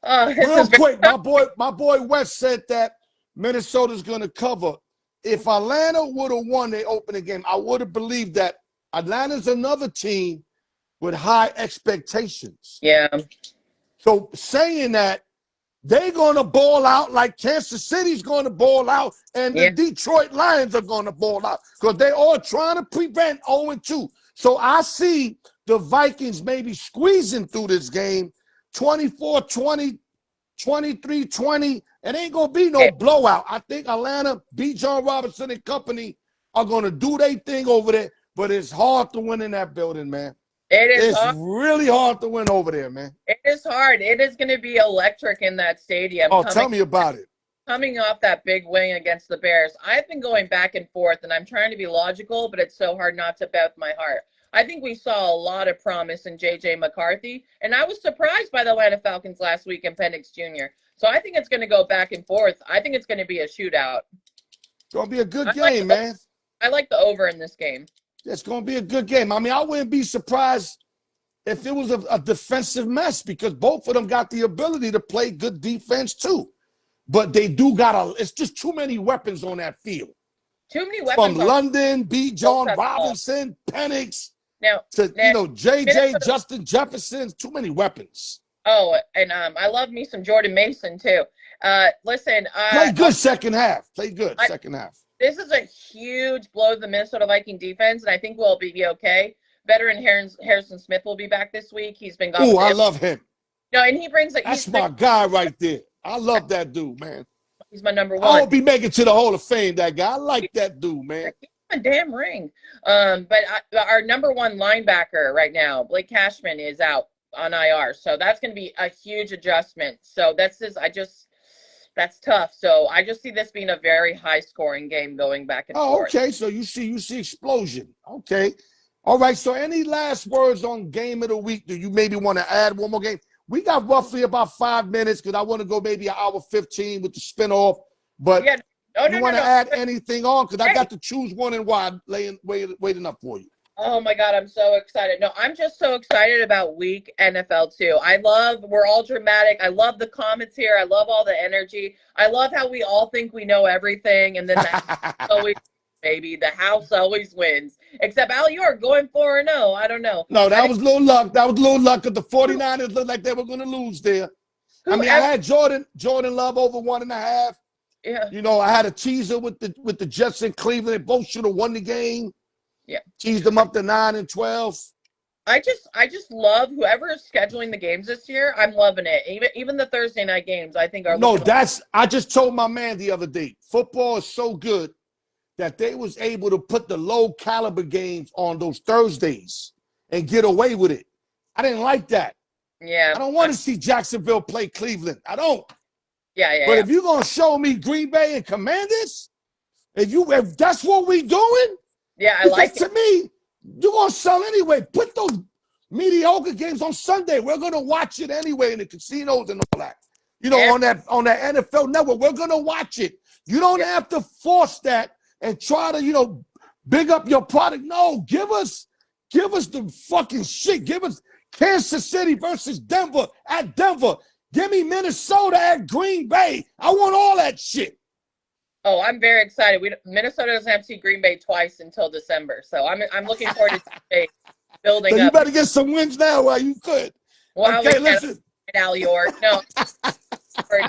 Real quick, my boy Wes said that Minnesota's going to cover. If Atlanta would have won their opening game, I would have believed that. Atlanta's another team with high expectations. Yeah. So saying that, they're going to ball out like Kansas City's going to ball out, and the Detroit Lions are going to ball out because they're all trying to prevent 0-2. So I see the Vikings maybe squeezing through this game, 24-20, 23-20. It ain't going to be no blowout. I think Atlanta, B. John Robinson and company are going to do their thing over there, but it's hard to win in that building, man. It's really hard to win over there, man. It is hard. It is going to be electric in that stadium. Oh, tell me about it. Coming off that big win against the Bears, I've been going back and forth, and I'm trying to be logical, but it's so hard not to bet my heart. I think we saw a lot of promise in J.J. McCarthy, and I was surprised by the Atlanta Falcons last week and Penix Jr. So I think it's going to go back and forth. I think it's going to be a shootout. It's going to be a good game, man. I like the over in this game. It's going to be a good game. I mean, I wouldn't be surprised if it was a defensive mess because both of them got the ability to play good defense too. But they do it's just too many weapons on that field. Too many weapons. From London, B. John Robinson, Penix, to JJ, Minnesota, Justin Jefferson, too many weapons. Oh, and I love me some Jordan Mason too. Listen, play good second half. Play good second half. This is a huge blow to the Minnesota Viking defense, and I think we'll be okay. Veteran Harrison Smith will be back this week. He's been gone. Oh, I love him. No, and he brings That's my guy right there. I love that dude, man. He's my number one. I hope he make it to the Hall of Fame, that guy. I like that dude, man. A damn ring. But our number one linebacker right now, Blake Cashman, is out on IR. So that's going to be a huge adjustment. So that's that's tough. So I just see this being a very high-scoring game going back and forth. Okay. So you see explosion. Okay. All right. So any last words on game of the week? Do you maybe want to add one more game? We got roughly about 5 minutes because I want to go maybe an hour 15 with the spinoff. But Yeah. you want to add anything on? Because I got to choose one and why waiting up for you. Oh my God, I'm so excited. No, I'm just so excited about week NFL too. We're all dramatic. I love the comments here. I love all the energy. I love how we all think we know everything. And then the house always wins. Except Al York going 4-0. I don't know. No, that was little luck. That was little luck because the 49ers looked like they were going to lose there. I had Jordan Love over 1.5. Yeah. You know, I had a teaser with the Jets in Cleveland. They both should have won the game. Yeah. Teased them up to 9 and 12. I just love whoever is scheduling the games this year. I'm loving it. Even the Thursday night games, I think are. No, I just told my man the other day. Football is so good that they was able to put the low caliber games on those Thursdays and get away with it. I didn't like that. Yeah. I don't want to see Jacksonville play Cleveland. I don't. Yeah. But if you're gonna show me Green Bay and Commanders, if that's what we doing. Yeah, I like it. To me, you're going to sell anyway. Put those mediocre games on Sunday. We're going to watch it anyway in the casinos and all that. You know, on that NFL network, we're going to watch it. You don't have to force that and try to, big up your product. No, give us the fucking shit. Give us Kansas City versus Denver at Denver. Give me Minnesota at Green Bay. I want all that shit. Oh, I'm very excited. Minnesota doesn't have to see Green Bay twice until December, so I'm looking forward to Green Bay building so up. You better get some wins now while you could. Well, okay, listen. Al York. No, I'm looking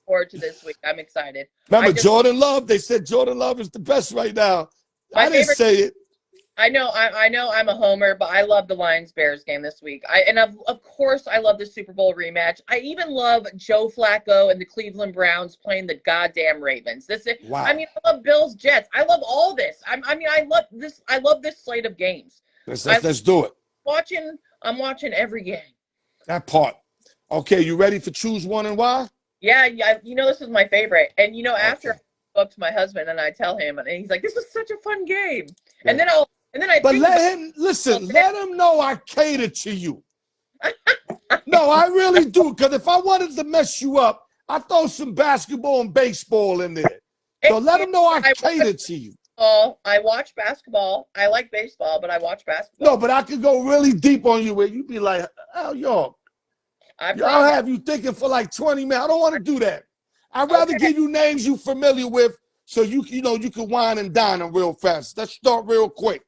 forward to this week. I'm excited. Remember Jordan Love? They said Jordan Love is the best right now. I didn't say it. I know I'm a homer, but I love the Lions-Bears game this week. Of course I love the Super Bowl rematch. I even love Joe Flacco and the Cleveland Browns playing the goddamn Ravens. Wow. I love Bills Jets. I love all this. I love this. I love this slate of games. Let's do it. I'm watching every game. That part. Okay, you ready for choose one and why? Yeah. This is my favorite. And after I go up to my husband and I tell him, and he's like, "This was such a fun game." Yeah. But let him know I cater to you. No, I really do. Because if I wanted to mess you up, I throw some basketball and baseball in there. So let him know I cater to you. I watch basketball. I like baseball, but I watch basketball. No, but I could go really deep on you where you'd be like, "Al York, I'll have you thinking for like 20 minutes." I don't want to do that. I'd rather give you names you familiar with so you can wine and dine them real fast. Let's start real quick.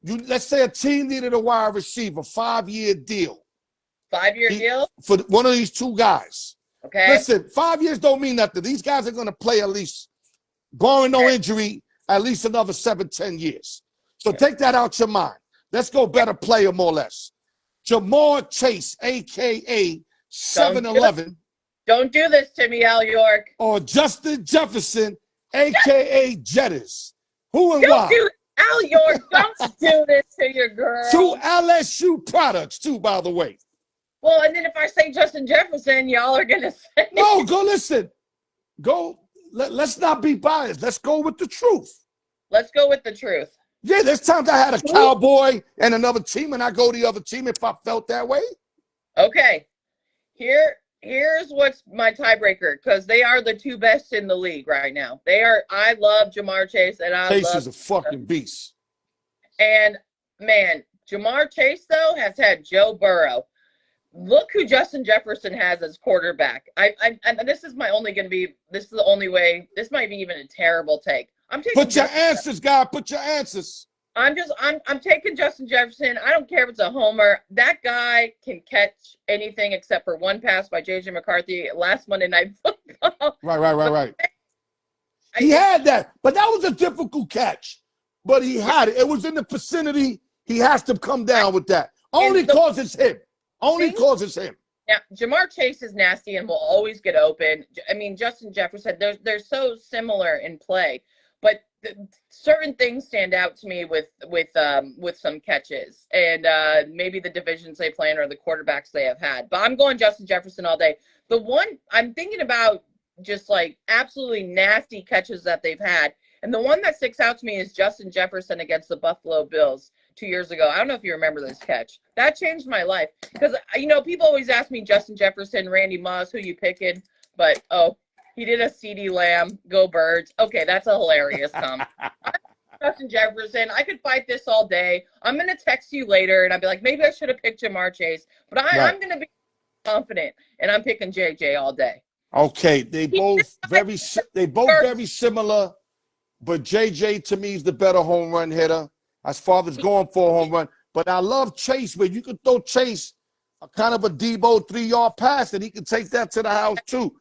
Let's say a team needed a wide receiver, 5-year deal. 5-year deal? For one of these two guys. Okay. Listen, 5 years don't mean nothing. These guys are going to play at least, barring no injury, at least another 7-10 years. So take that out your mind. Let's go better player, more or less. Jamar Chase, a.k.a. 7-Eleven. Don't do this to me, Al York. Or Justin Jefferson, a.k.a. Jetters. Who and why? Al York, don't do this to your girl. 2 LSU products, too, by the way. Well, and then if I say Justin Jefferson, y'all are going to say. No, go listen. Let's not be biased. Let's go with the truth. Let's go with the truth. Yeah, there's times I had a Cowboy and another team, and I go the other team if I felt that way. Okay. Here's what's my tiebreaker, because they are the two best in the league right now. I love Jamar Chase, and Chase is a fucking beast. And man, Jamar Chase though has had Joe Burrow. Look who Justin Jefferson has as quarterback. And this is the only way. This might be even a terrible take. Put your answers, guy. Put your answers. I'm taking Justin Jefferson. I don't care if it's a homer. That guy can catch anything except for one pass by J.J. McCarthy last Monday Night Football. Right. He had that, but that was a difficult catch. But he had it. It was in the vicinity. He has to come down with that. Only causes him. Yeah, Jamar Chase is nasty and will always get open. I mean, Justin Jefferson, they're so similar in play. but certain things stand out to me with some catches, and maybe the divisions they play in or the quarterbacks they have had. But I'm going Justin Jefferson all day. The one I'm thinking about, just like absolutely nasty catches that they've had, and the one that sticks out to me is Justin Jefferson against the Buffalo Bills 2 years ago. I don't know if you remember this catch. That changed my life because, people always ask me Justin Jefferson, Randy Moss, who you picking? But, he did a CeeDee Lamb, go Birds. Okay, that's a hilarious comment. Justin Jefferson, I could fight this all day. I'm going to text you later, and I'll be like, maybe I should have picked Jamar Chase. But I'm going to be confident, and I'm picking JJ all day. Okay, they both very similar, but JJ to me is the better home run hitter as far as going for a home run. But I love Chase, where you can throw Chase a kind of a Debo 3-yard pass, and he can take that to the house too.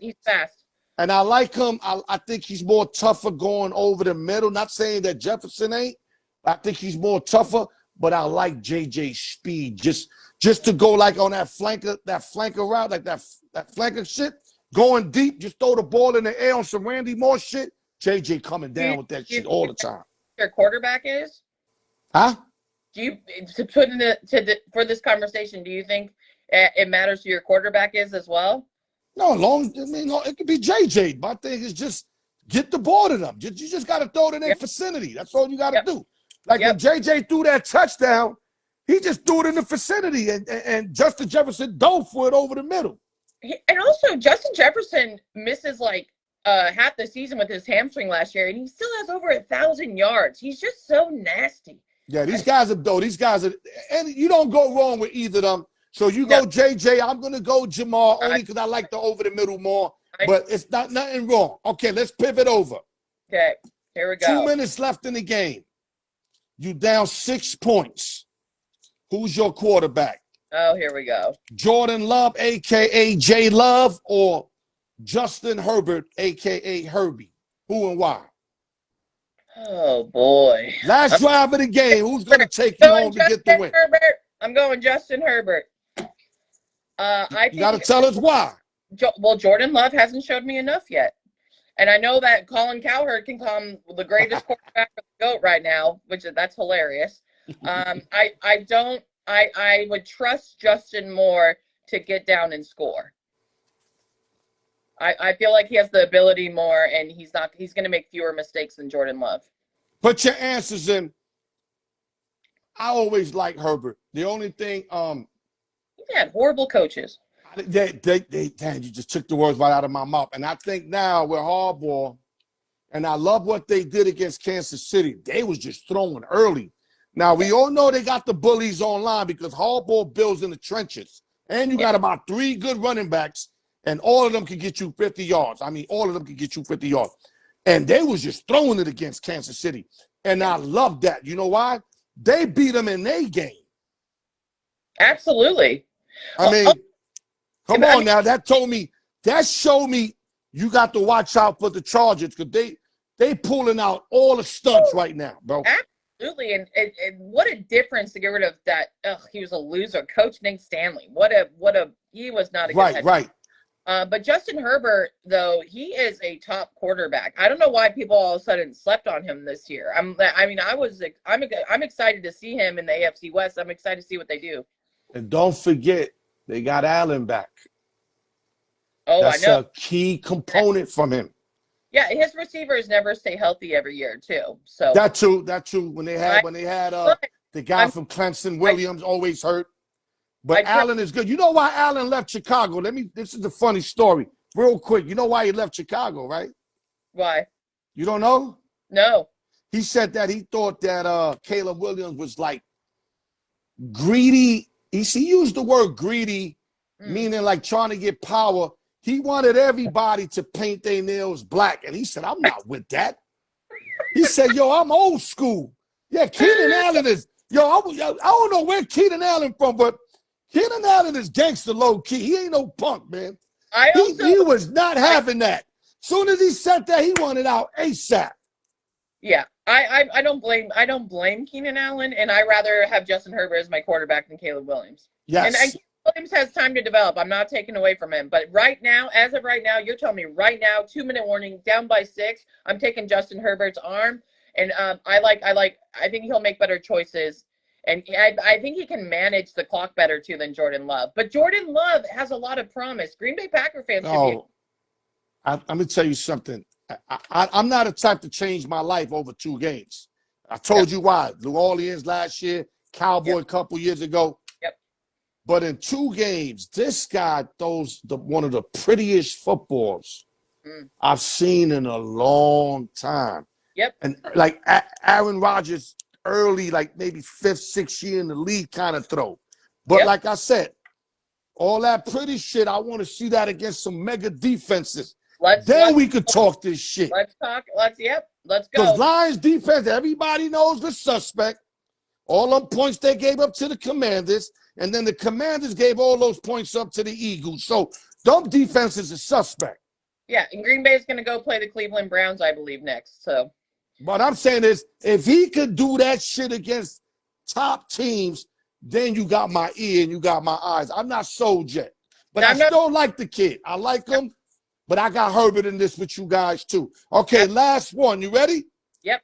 He's fast. And I like him. I think he's more tougher going over the middle. Not saying that Jefferson ain't. I think he's more tougher, but I like JJ's speed. Just to go like on that flanker route, like that flanker shit, going deep, just throw the ball in the air on some Randy Moss shit. JJ coming down with that shit all the time. Your quarterback is? Huh? Do you, to put in for this conversation, do you think it matters who your quarterback is as well? No, it could be JJ. My thing is just get the ball to them. You just got to throw it in their vicinity. That's all you got to do. Like when JJ threw that touchdown, he just threw it in the vicinity, and Justin Jefferson dove for it over the middle. And also, Justin Jefferson misses like half the season with his hamstring last year, and he still has over 1,000 yards. He's just so nasty. Yeah, these guys are, and you don't go wrong with either of them. So you go JJ, I'm going to go Jamar only because I like the over the middle more, but it's nothing wrong. Okay, let's pivot over. Okay, here we go. 2 minutes left in the game. You down 6 points. Who's your quarterback? Oh, here we go. Jordan Love, a.k.a. J Love, or Justin Herbert, a.k.a. Herbie? Who and why? Oh, boy. Last drive of the game. Who's going to take you home to get the win? Herbert. I'm going Justin Herbert. You got to tell us why. Well, Jordan Love hasn't showed me enough yet. And I know that Colin Cowherd can come the greatest quarterback of the GOAT right now, that's hilarious. I would trust Justin more to get down and score. I feel like he has the ability more, and he's going to make fewer mistakes than Jordan Love. Put your answers in. I always like Herbert. The only thing, he had horrible coaches. Damn, you just took the words right out of my mouth. And I think now with Harbaugh, and I love what they did against Kansas City. They was just throwing early. Now, we all know they got the bullies online because Harbaugh builds in the trenches. And you got about 3 good running backs, and all of them can get you 50 yards. I mean, all of them can get you 50 yards. And they was just throwing it against Kansas City. And I love that. You know why? They beat them in their game. Absolutely. I mean, come on now. That showed me you got to watch out for the Chargers because they pulling out all the stunts right now, bro. Absolutely. And what a difference to get rid of that. He was a loser. Coach Nate Stanley. He was not a good head. Right. But Justin Herbert, though, he is a top quarterback. I don't know why people all of a sudden slept on him this year. I'm excited to see him in the AFC West. I'm excited to see what they do. And don't forget, they got Allen back. Oh, that's I know. A key component from him. Yeah, his receivers never stay healthy every year too. So that too. When they had the guy from Clemson, Williams, always hurt. But Allen is good. You know why Allen left Chicago? This is a funny story. Real quick. You know why he left Chicago, right? Why? You don't know? No. He said that he thought that Caleb Williams was like greedy. He used the word greedy, meaning like trying to get power. He wanted everybody to paint their nails black. And he said, I'm not with that. He said, yo, I'm old school. Yeah, Keenan Allen is, I don't know where Keenan Allen from, but Keenan Allen is gangster low key. He ain't no punk, man. He was not having that. Soon as he said that, he wanted out ASAP. Yeah, I don't blame Keenan Allen, and I rather have Justin Herbert as my quarterback than Caleb Williams. Yes. And Williams has time to develop. I'm not taking away from him. But right now, as of right now, you're telling me right now, 2-minute warning, down by 6. I'm taking Justin Herbert's arm. And I think he'll make better choices. And I think he can manage the clock better, too, than Jordan Love. But Jordan Love has a lot of promise. Green Bay Packer fans should be. I'm going to tell you something. I'm not a type to change my life over 2 games. I told you why. New Orleans last year, Cowboy a couple years ago. But in 2 games, this guy throws one of the prettiest footballs I've seen in a long time. And like Aaron Rodgers, early, like maybe 5th, 6th year in the league kind of throw. But like I said, all that pretty shit, I want to see that against some mega defenses. Then we could talk this shit. Let's talk. Let's go. Because Lions defense, everybody knows the suspect. All them points they gave up to the Commanders, and then the Commanders gave all those points up to the Eagles. So them defenses are suspect. Yeah, and Green Bay is going to go play the Cleveland Browns, I believe, next. So, what I'm saying is, if he could do that shit against top teams, then you got my ear and you got my eyes. I'm not sold yet, but I still like the kid. I like him, but I got Herbert in this with you guys too. Okay, last one. You ready? Yep.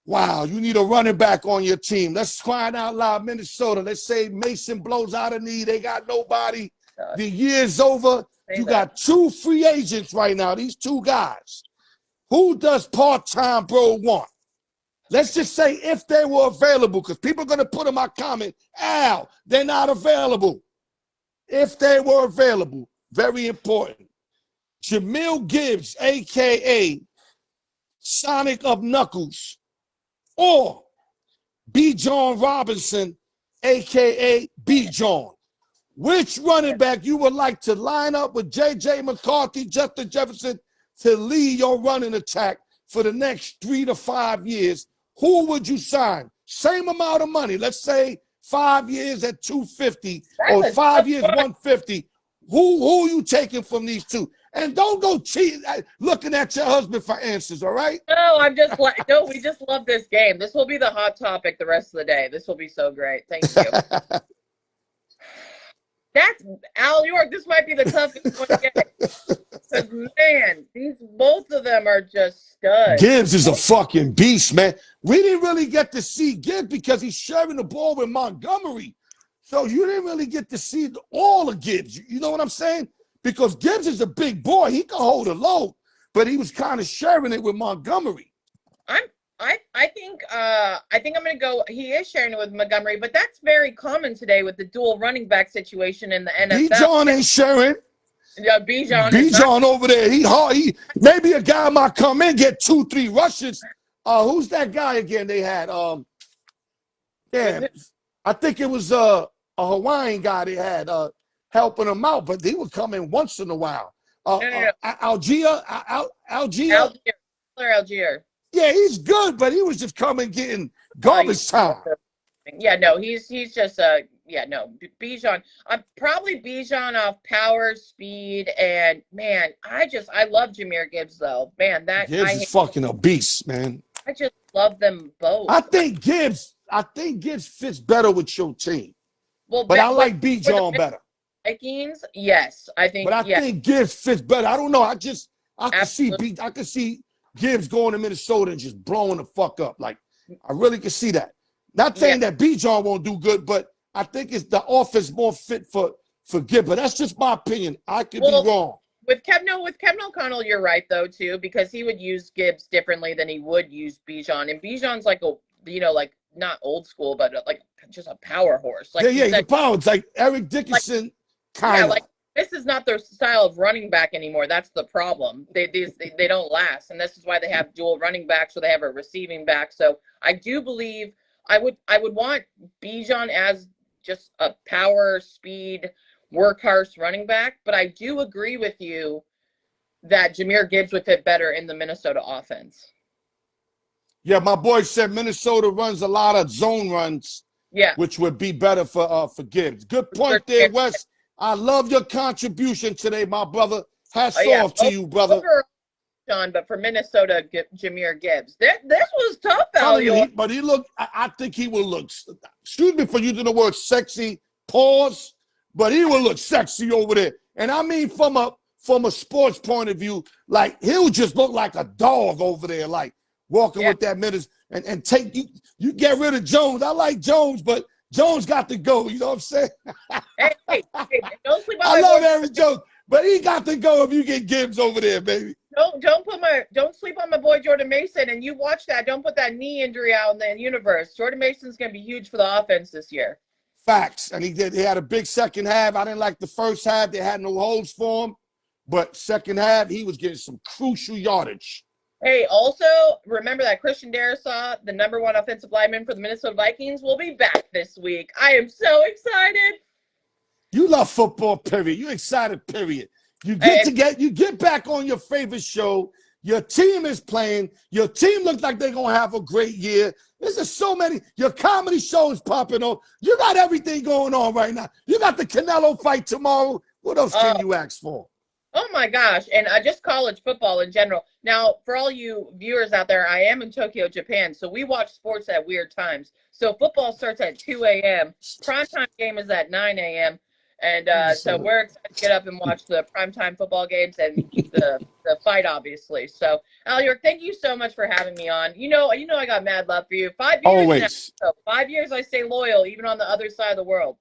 Wow, you need a running back on your team. Let's find out loud, Minnesota. Let's say Mason blows out a knee. They got nobody. The year's over. You got 2 free agents right now, these 2 guys. Who does part-time bro want? Let's just say if they were available, because people are going to put in my comment, Al, they're not available. If they were available, very important. Jamil Gibbs, a.k.a. Sonic of Knuckles, or B. John Robinson, a.k.a. B. John. Which running back you would like to line up with J.J. McCarthy, Justin Jefferson, to lead your running attack for the next 3 to 5 years? Who would you sign? Same amount of money. Let's say 5 years at $250 or 5 years $150. Who are you taking from these 2? And don't go looking at your husband for answers, all right? No, we just love this game. This will be the hot topic the rest of the day. This will be so great. Thank you. That's Al York. This might be the toughest one yet. Because, man, both of them are just studs. Gibbs is a fucking beast, man. We didn't really get to see Gibbs because he's sharing the ball with Montgomery. So you didn't really get to see all of Gibbs. You know what I'm saying? Because Gibbs is a big boy. He can hold a load. But he was kind of sharing it with Montgomery. I think I'm going to go. He is sharing it with Montgomery, but that's very common today with the dual running back situation in the NFL. Bijan ain't sharing. Yeah, Bijan over there. He maybe a guy might come in, get 2-3 rushes. Who's that guy again? They had I think it was a Hawaiian guy they had helping him out, but he would come in once in a while. Algier. Yeah, he's good, but he was just coming getting garbage time. Yeah, no, he's just Bijan. I'm probably Bijan off power, speed, and man, I love Jahmyr Gibbs though. Man, Gibbs is fucking a beast, man. I just love them both. I think Gibbs fits better with your team. Well, but I like Bijan better. Vikings, yes, I think. But I think Gibbs fits better. I don't know. I can see Gibbs going to Minnesota and just blowing the fuck up. Like, I really can see that. Not saying that Bijan won't do good, but I think it's the offense more fit for Gibbs. But that's just my opinion. I could be wrong. With Kevin O'Connell, you're right though too, because he would use Gibbs differently than he would use Bijan. And Bijan's like like not old school, but like just a power horse. Like he's a power. It's like Eric Dickerson, kind of. Like this is not their style of running back anymore. That's the problem. They don't last, and this is why they have dual running backs, or they have a receiving back. So I do believe I would want Bijan as just a power, speed, workhorse running back. But I do agree with you that Jahmyr Gibbs would fit better in the Minnesota offense. Yeah, my boy said Minnesota runs a lot of zone runs. Yeah, which would be better for Gibbs. Good point there, Wes. I love your contribution today, my brother. Hats off to you, brother. John, but for Minnesota, Jahmyr Gibbs. This was tough, Al. But he looked. I think he will look. Excuse me for using the word sexy Pause. But he will look sexy over there. And I mean from a sports point of view, like he'll just look like a dog over there, like walking with that minutes and take you get rid of Jones. I like Jones, but Jones got to go. You know what I'm saying? Hey, don't sleep on I my love boy. Aaron Jones, but he got to go if you get Gibbs over there, baby. Don't sleep on my boy Jordan Mason. And you watch that. Don't put that knee injury out in the universe. Jordan Mason's gonna be huge for the offense this year. Facts. And he had a big second half. I didn't like the first half. They had no holds for him. But second half, he was getting some crucial yardage. Hey, also, remember that Christian Darrisaw, the #1 offensive lineman for the Minnesota Vikings, will be back this week. I am so excited. You love football, period. You excited, period. You get back on your favorite show. Your team is playing. Your team looks like they're going to have a great year. There's just so many. Your comedy show is popping off. You got everything going on right now. You got the Canelo fight tomorrow. What else can you ask for? Oh, my gosh. And just college football in general. Now, for all you viewers out there, I am in Tokyo, Japan, so we watch sports at weird times. So football starts at 2 a.m. Primetime game is at 9 a.m. And so we're excited to get up and watch the primetime football games and the fight, obviously. So, Al York, thank you so much for having me on. You know, I got mad love for you. 5 years Always. now. So 5 years I stay loyal, even on the other side of the world.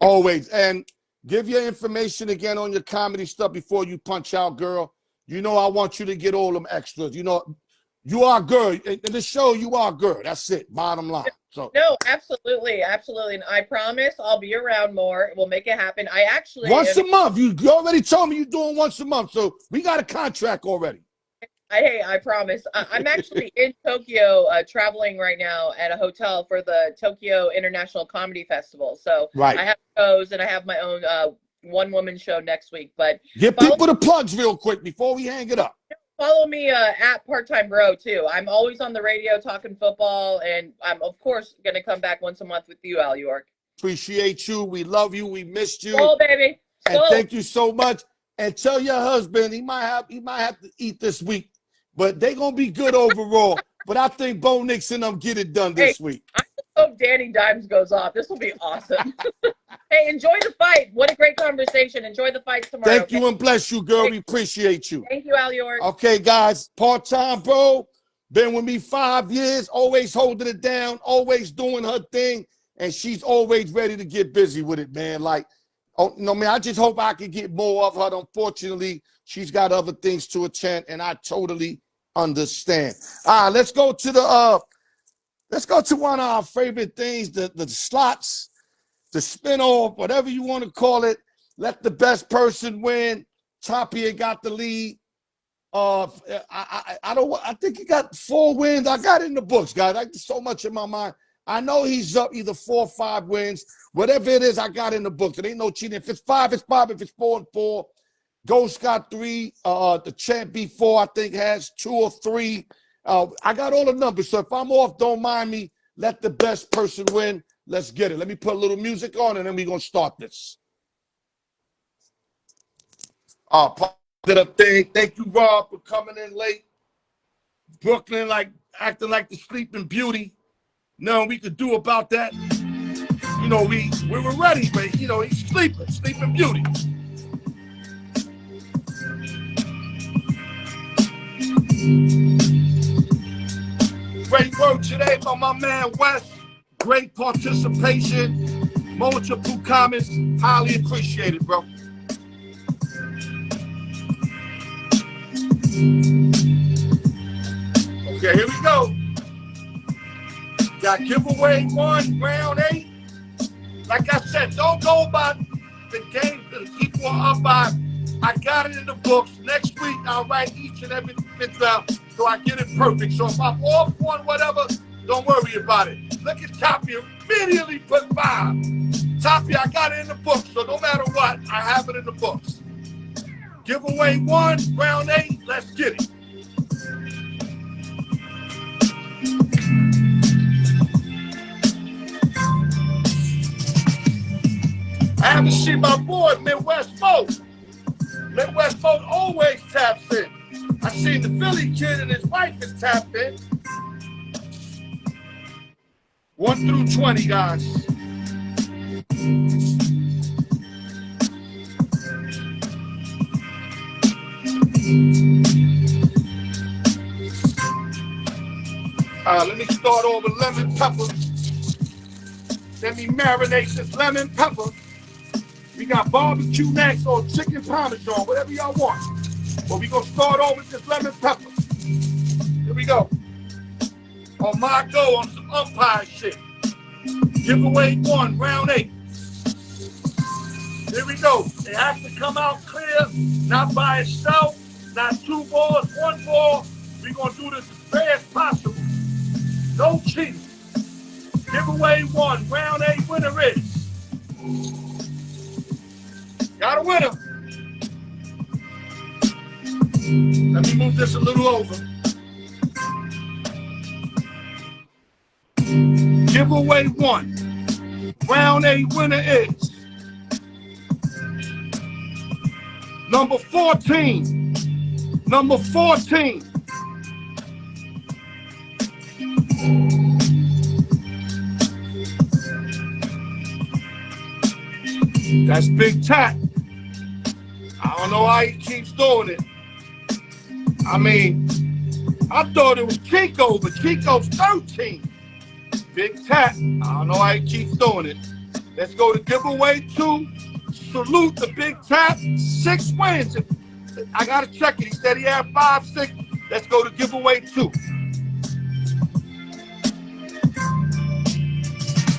Always. And give your information again on your comedy stuff before you punch out, girl. You know I want you to get all them extras. You know, you are good. In the show, you are good. That's it. Bottom line. So no, absolutely. And I promise I'll be around more. We'll make it happen. I actually once a month. You already told me you're doing once a month. So we got a contract already. Hey, I promise. I'm actually in Tokyo traveling right now at a hotel for the Tokyo International Comedy Festival. So I have shows and I have my own one-woman show next week. But give people the plugs real quick before we hang it up. Follow me at Part-Time Bro, too. I'm always on the radio talking football, and I'm, of course, going to come back once a month with you, Al York. Appreciate you. We love you. We missed you. Oh, baby. And thank you so much. And tell your husband he might have to eat this week, but they're going to be good overall. But I think Bo Nix and them get it done this week. I hope Danny Dimes goes off. This will be awesome. Hey, enjoy the fight. What a great conversation. Enjoy the fight tomorrow. Thank you and bless you, girl. We appreciate you. Thank you, Al York. Okay, guys. Part-time, bro. Been with me 5 years. Always holding it down. Always doing her thing. And she's always ready to get busy with it, man. Like, oh, no, man, I just hope I can get more of her. Unfortunately, she's got other things to attend, and I totally understand. All right, let's go to one of our favorite things, the slots. The spin-off, whatever you want to call it. Let the best person win. Tapia got the lead. I think he got 4 wins. I got it in the books, guys. I so much in my mind. I know he's up either 4 or 5 wins. Whatever it is, I got it in the books. It ain't no cheating. If it's 5, it's 5. If it's 4 and 4. Ghost got 3. The champ B4, I think, has 2 or 3. I got all the numbers. So if I'm off, don't mind me. Let the best person win. Let's get it. Let me put a little music on, and then we're going to start this. Part of the thing. Thank you, Rob, for coming in late. Brooklyn, acting like the sleeping beauty. Nothing we could do about that. You know, we were ready, but, you know, he's sleeping beauty. Great work today by my man, Wes. Great participation, multiple comments, highly appreciated, bro. Okay, here we go. Got giveaway 1, round 8. Like I said, don't go by the game that people are up by. I got it in the books. Next week, I'll write each and every fifth out so I get it perfect. So if I'm off one, whatever, don't worry about it. Look at Tapia, immediately put 5. Tapia, I got it in the books, so no matter what, I have it in the books. Giveaway 1, round 8, let's get it. I haven't seen my boy, Midwest Mo. Midwest Mo always taps in. I seen the Philly kid and his wife is tapped in. 1 through 20, guys. Let me start off with lemon pepper. Let me marinate this lemon pepper. We got barbecue next or chicken parmesan, whatever y'all want. But we gonna start off with this lemon pepper. Here we go. On my go on some umpire shit. Giveaway 1, round 8. Here we go. It has to come out clear, not by itself, not 2 balls, 1 ball. We're going to do this as fair as possible. No cheating. Giveaway 1, round 8 winner is. Got a winner. Let me move this a little over. Giveaway 1, round 8 winner is number 14. Number 14. That's Big Tat. I don't know why he keeps doing it. I mean, I thought it was Chico, but Chico's 13. Big Tat. I don't know why he keeps doing it. Let's go to giveaway 2. Salute the Big Tat. 6 wins. I got to check it. He said he had 5, 6. Let's go to giveaway 2.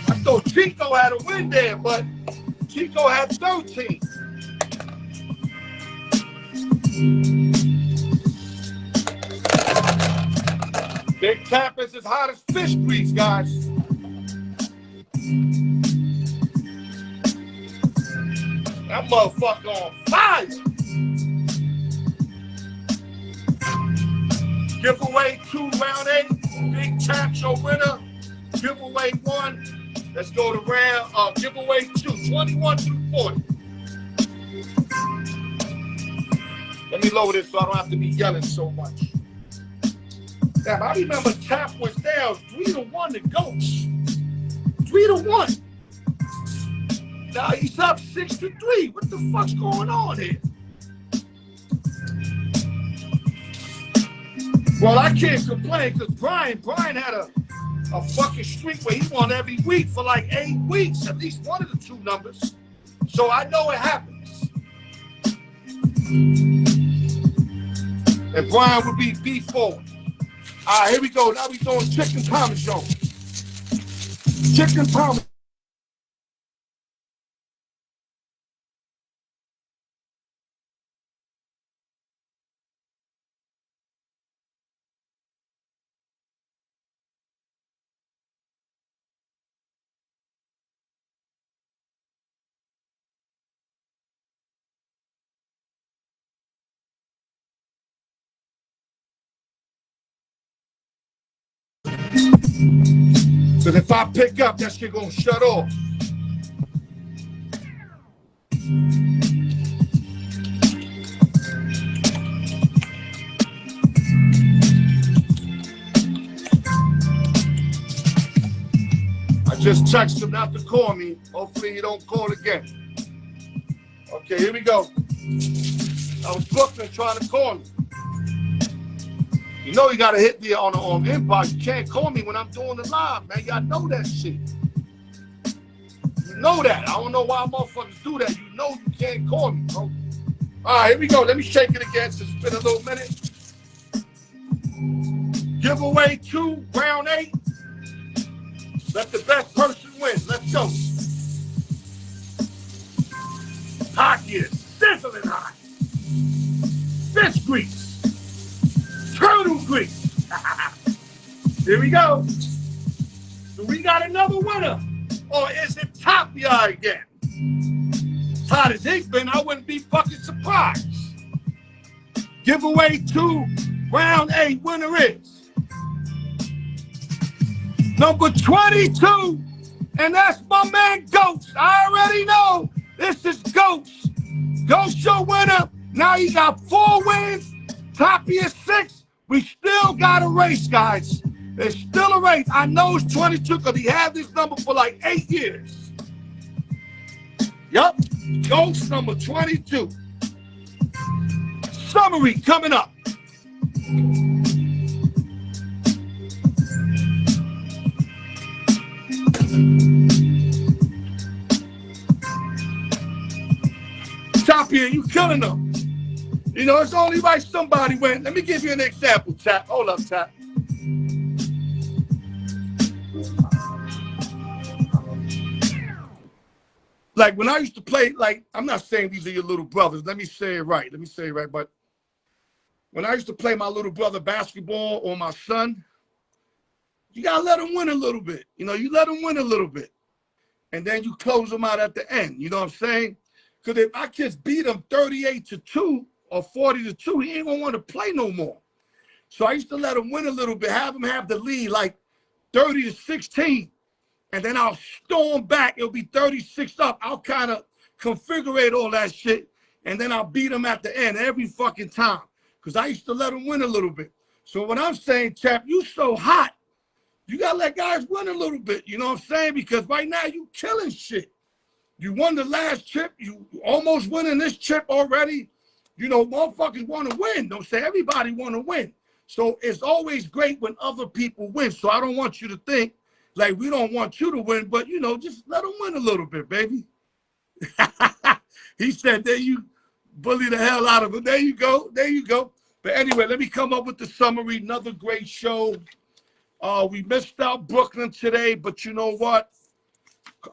I thought Chico had a win there, but Chico had 13. Big Tap is as hot as fish grease, guys. That motherfucker on fire. Giveaway 2, round 8. Big Tap, your winner. Giveaway 1. Let's go to round, giveaway 2, 21 through 40. Let me lower this so I don't have to be yelling so much. Damn, I remember Tap was down 3-1 to Goats. 3-1. Now he's up 6-3. What the fuck's going on here? Well, I can't complain because Brian had a fucking streak where he won every week for like 8 weeks, at least one of the 2 numbers. So I know it happens. And Brian would be B4. All right, here we go. Now we doing chicken parmesan. Chicken parmesan. Because if I pick up, that shit gonna shut off. I just texted him not to call me. Hopefully he don't call again. Okay, here we go. I was Brooklyn trying to call me. You know you gotta hit me on the inbox. You can't call me when I'm doing the live, man. Y'all know that shit. You know that. I don't know why motherfuckers do that. You know you can't call me, bro. All right, here we go. Let me shake it again since it's been a little minute. Giveaway 2, round 8. Let the best person win. Let's go. Hot here, sizzling hot. Fish grease. Turtle grease. Here we go. So we got another winner. Or is it Tapia again? As hot as he's been, I wouldn't be fucking surprised. Giveaway 2, round 8 winner is number 22. And that's my man Goats. I already know this is Goats. Goats your winner. Now he got 4 wins. Tapia 6. We still got a race, guys. There's still a race. I know it's 22 because he had this number for like 8 years. Yup. Ghost number 22. Summary coming up. Chop here, you killing them. You know, it's only right somebody went. Let me give you an example, Chap. Hold up, Chap. Like when I used to play, like, I'm not saying these are your little brothers. Let me say it right. But when I used to play my little brother basketball or my son, you got to let him win a little bit. You know, you let him win a little bit. And then you close him out at the end. You know what I'm saying? Because if our kids beat him 38-2 or 40-2, he ain't going to want to play no more. So I used to let him win a little bit, have him have the lead like 30-16. And then I'll storm back. It'll be 36 up. I'll kind of configure all that shit. And then I'll beat him at the end every fucking time. Because I used to let him win a little bit. So what I'm saying, Chap, you so hot. You got to let guys win a little bit. You know what I'm saying? Because right now you killing shit. You won the last chip. You almost winning this chip already. You know, motherfuckers want to win. Don't say everybody want to win. So it's always great when other people win. So I don't want you to think like we don't want you to win, but, you know, just let them win a little bit, baby. He said, there you bully the hell out of him. There you go. There you go. But anyway, let me come up with the summary. Another great show. We missed out Brooklyn today, but you know what?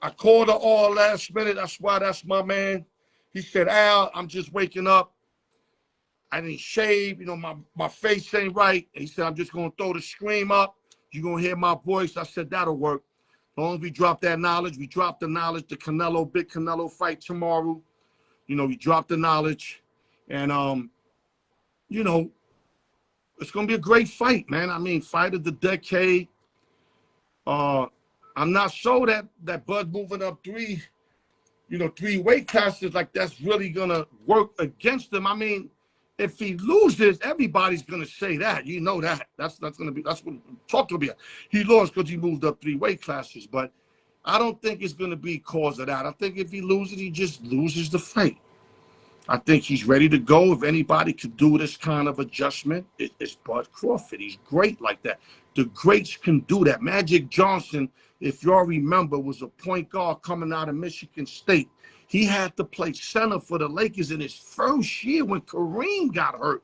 I called her all last minute. That's why that's my man. He said, Al, I'm just waking up. I didn't shave. You know, my face ain't right. And he said, I'm just going to throw the scream up. You're going to hear my voice. I said, that'll work. As long as we drop that knowledge, we drop the knowledge, the Canelo, big Canelo fight tomorrow. You know, we drop the knowledge. And, you know, it's going to be a great fight, man. I mean, fight of the decade. I'm not sure that Bud moving up three weight classes, like that's really going to work against him. I mean, if he loses, everybody's going to say that. You know that. That's what talk to me. He lost because he moved up 3 weight classes, but I don't think it's going to be cause of that. I think if he loses, he just loses the fight. I think he's ready to go. If anybody could do this kind of adjustment, it's Bud Crawford. He's great like that. The greats can do that. Magic Johnson, if y'all remember, was a point guard coming out of Michigan State. He had to play center for the Lakers in his first year when Kareem got hurt.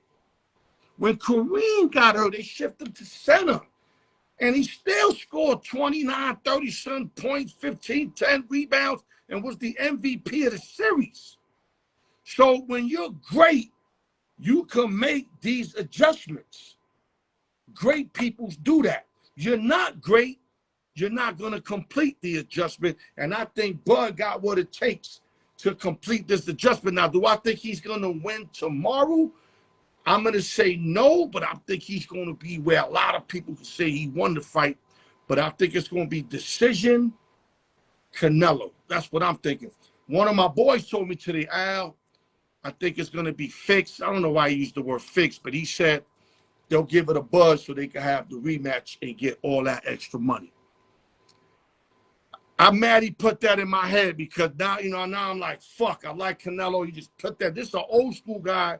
When Kareem got hurt, they shifted him to center. And he still scored 29, 30-some points, 15, 10 rebounds, and was the MVP of the series. So when you're great, you can make these adjustments. Great people do that. You're not great, you're not going to complete the adjustment. And I think Bud got what it takes to complete this adjustment. Now, do I think he's going to win tomorrow? I'm going to say no, but I think he's going to be where a lot of people can say he won the fight. But I think it's going to be decision, Canelo. That's what I'm thinking. One of my boys told me today, Al, I think it's going to be fixed. I don't know why he used the word fixed, but he said they'll give it a buzz so they can have the rematch and get all that extra money. I'm mad he put that in my head because now, you know, now I'm like, fuck, I like Canelo. He just put that. This is an old school guy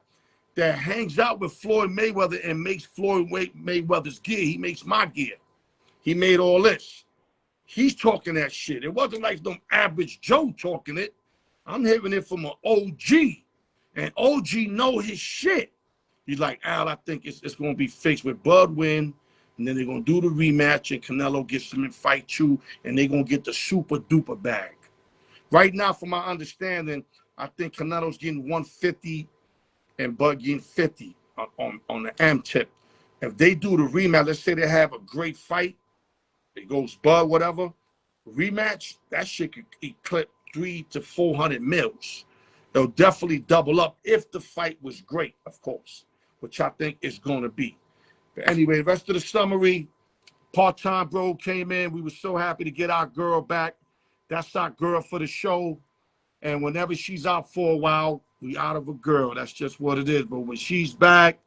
that hangs out with Floyd Mayweather and makes Floyd Mayweather's gear. He makes my gear. He made all this. He's talking that shit. It wasn't like some average Joe talking it. I'm hearing it from an OG. And OG know his shit. He's like, Al, I think it's going to be fixed with Bud win. And then they're going to do the rematch and Canelo gets him in fight 2. And they're going to get the super duper bag. Right now, from my understanding, I think Canelo's getting 150 and Bud getting 50 on the M tip. If they do the rematch, let's say they have a great fight. It goes Bud, whatever. Rematch, that shit could eclipse 300 to 400 mils. They'll definitely double up if the fight was great, of course, which I think is going to be. But anyway, the rest of the summary, Part-Time Bro came in. We were so happy to get our girl back. That's our girl for the show. And whenever she's out for a while, we out of a girl. That's just what it is. But when she's back,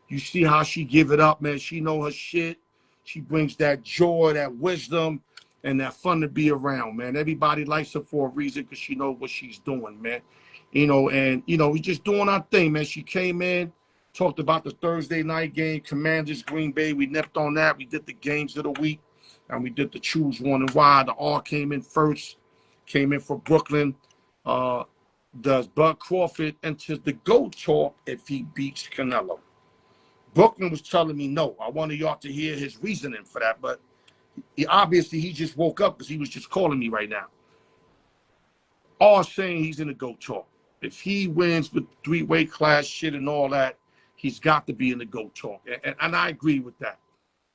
you see how she give it up, man. She know her shit. She brings that joy, that wisdom, and that fun to be around, man. Everybody likes her for a reason because she knows what she's doing, man. You know, and, you know, we just doing our thing, man. She came in, talked about the Thursday night game, Commanders, Green Bay. We nipped on that. We did the games of the week, and we did the choose one and why. The R came in first, came in for Brooklyn. Does Bud Crawford enter the GOAT talk if he beats Canelo? Brooklyn was telling me no. I wanted y'all to hear his reasoning for that, but he just woke up because he was just calling me right now. All saying he's in the GOAT talk. If he wins with three-weight class shit and all that, he's got to be in the GOAT talk. And I agree with that.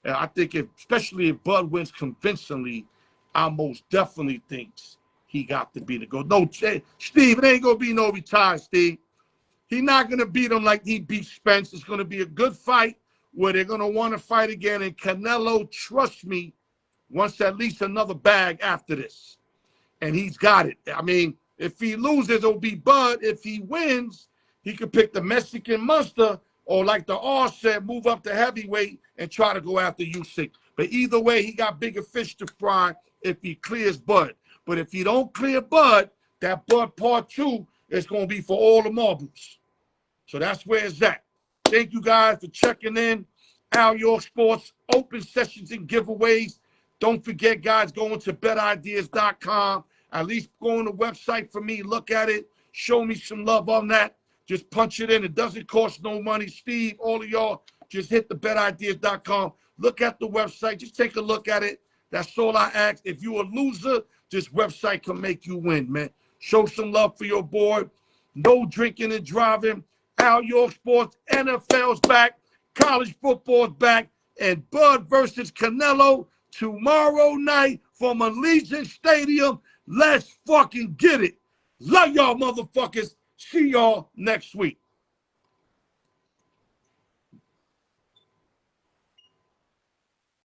And I think especially if Bud wins convincingly, I most definitely thinks he got to be the GOAT. No, Steve, it ain't going to be no retire, Steve. He's not going to beat him like he beat Spence. It's going to be a good fight where they're going to want to fight again. And Canelo, trust me, wants at least another bag after this. And he's got it. I mean, if he loses, it'll be Bud. If he wins, he could pick the Mexican Monster or, like the R said, move up to heavyweight and try to go after Usyk. But either way, he got bigger fish to fry if he clears Bud. But if he don't clear Bud, that Bud Part 2 is going to be for all the marbles. So that's where it's at. Thank you guys for checking in. Al York Sports, open sessions and giveaways. Don't forget, guys, going to betideas.com. At least go on the website for me. Look at it. Show me some love on that. Just punch it in. It doesn't cost no money. Steve, all of y'all, just hit the betideas.com. Look at the website. Just take a look at it. That's all I ask. If you're a loser, this website can make you win, man. Show some love for your boy. No drinking and driving. Al York Sports, NFL's back. College football's back. And Bud versus Canelo tomorrow night from Allegiant Stadium. Let's fucking get it. Love y'all, motherfuckers. See y'all next week.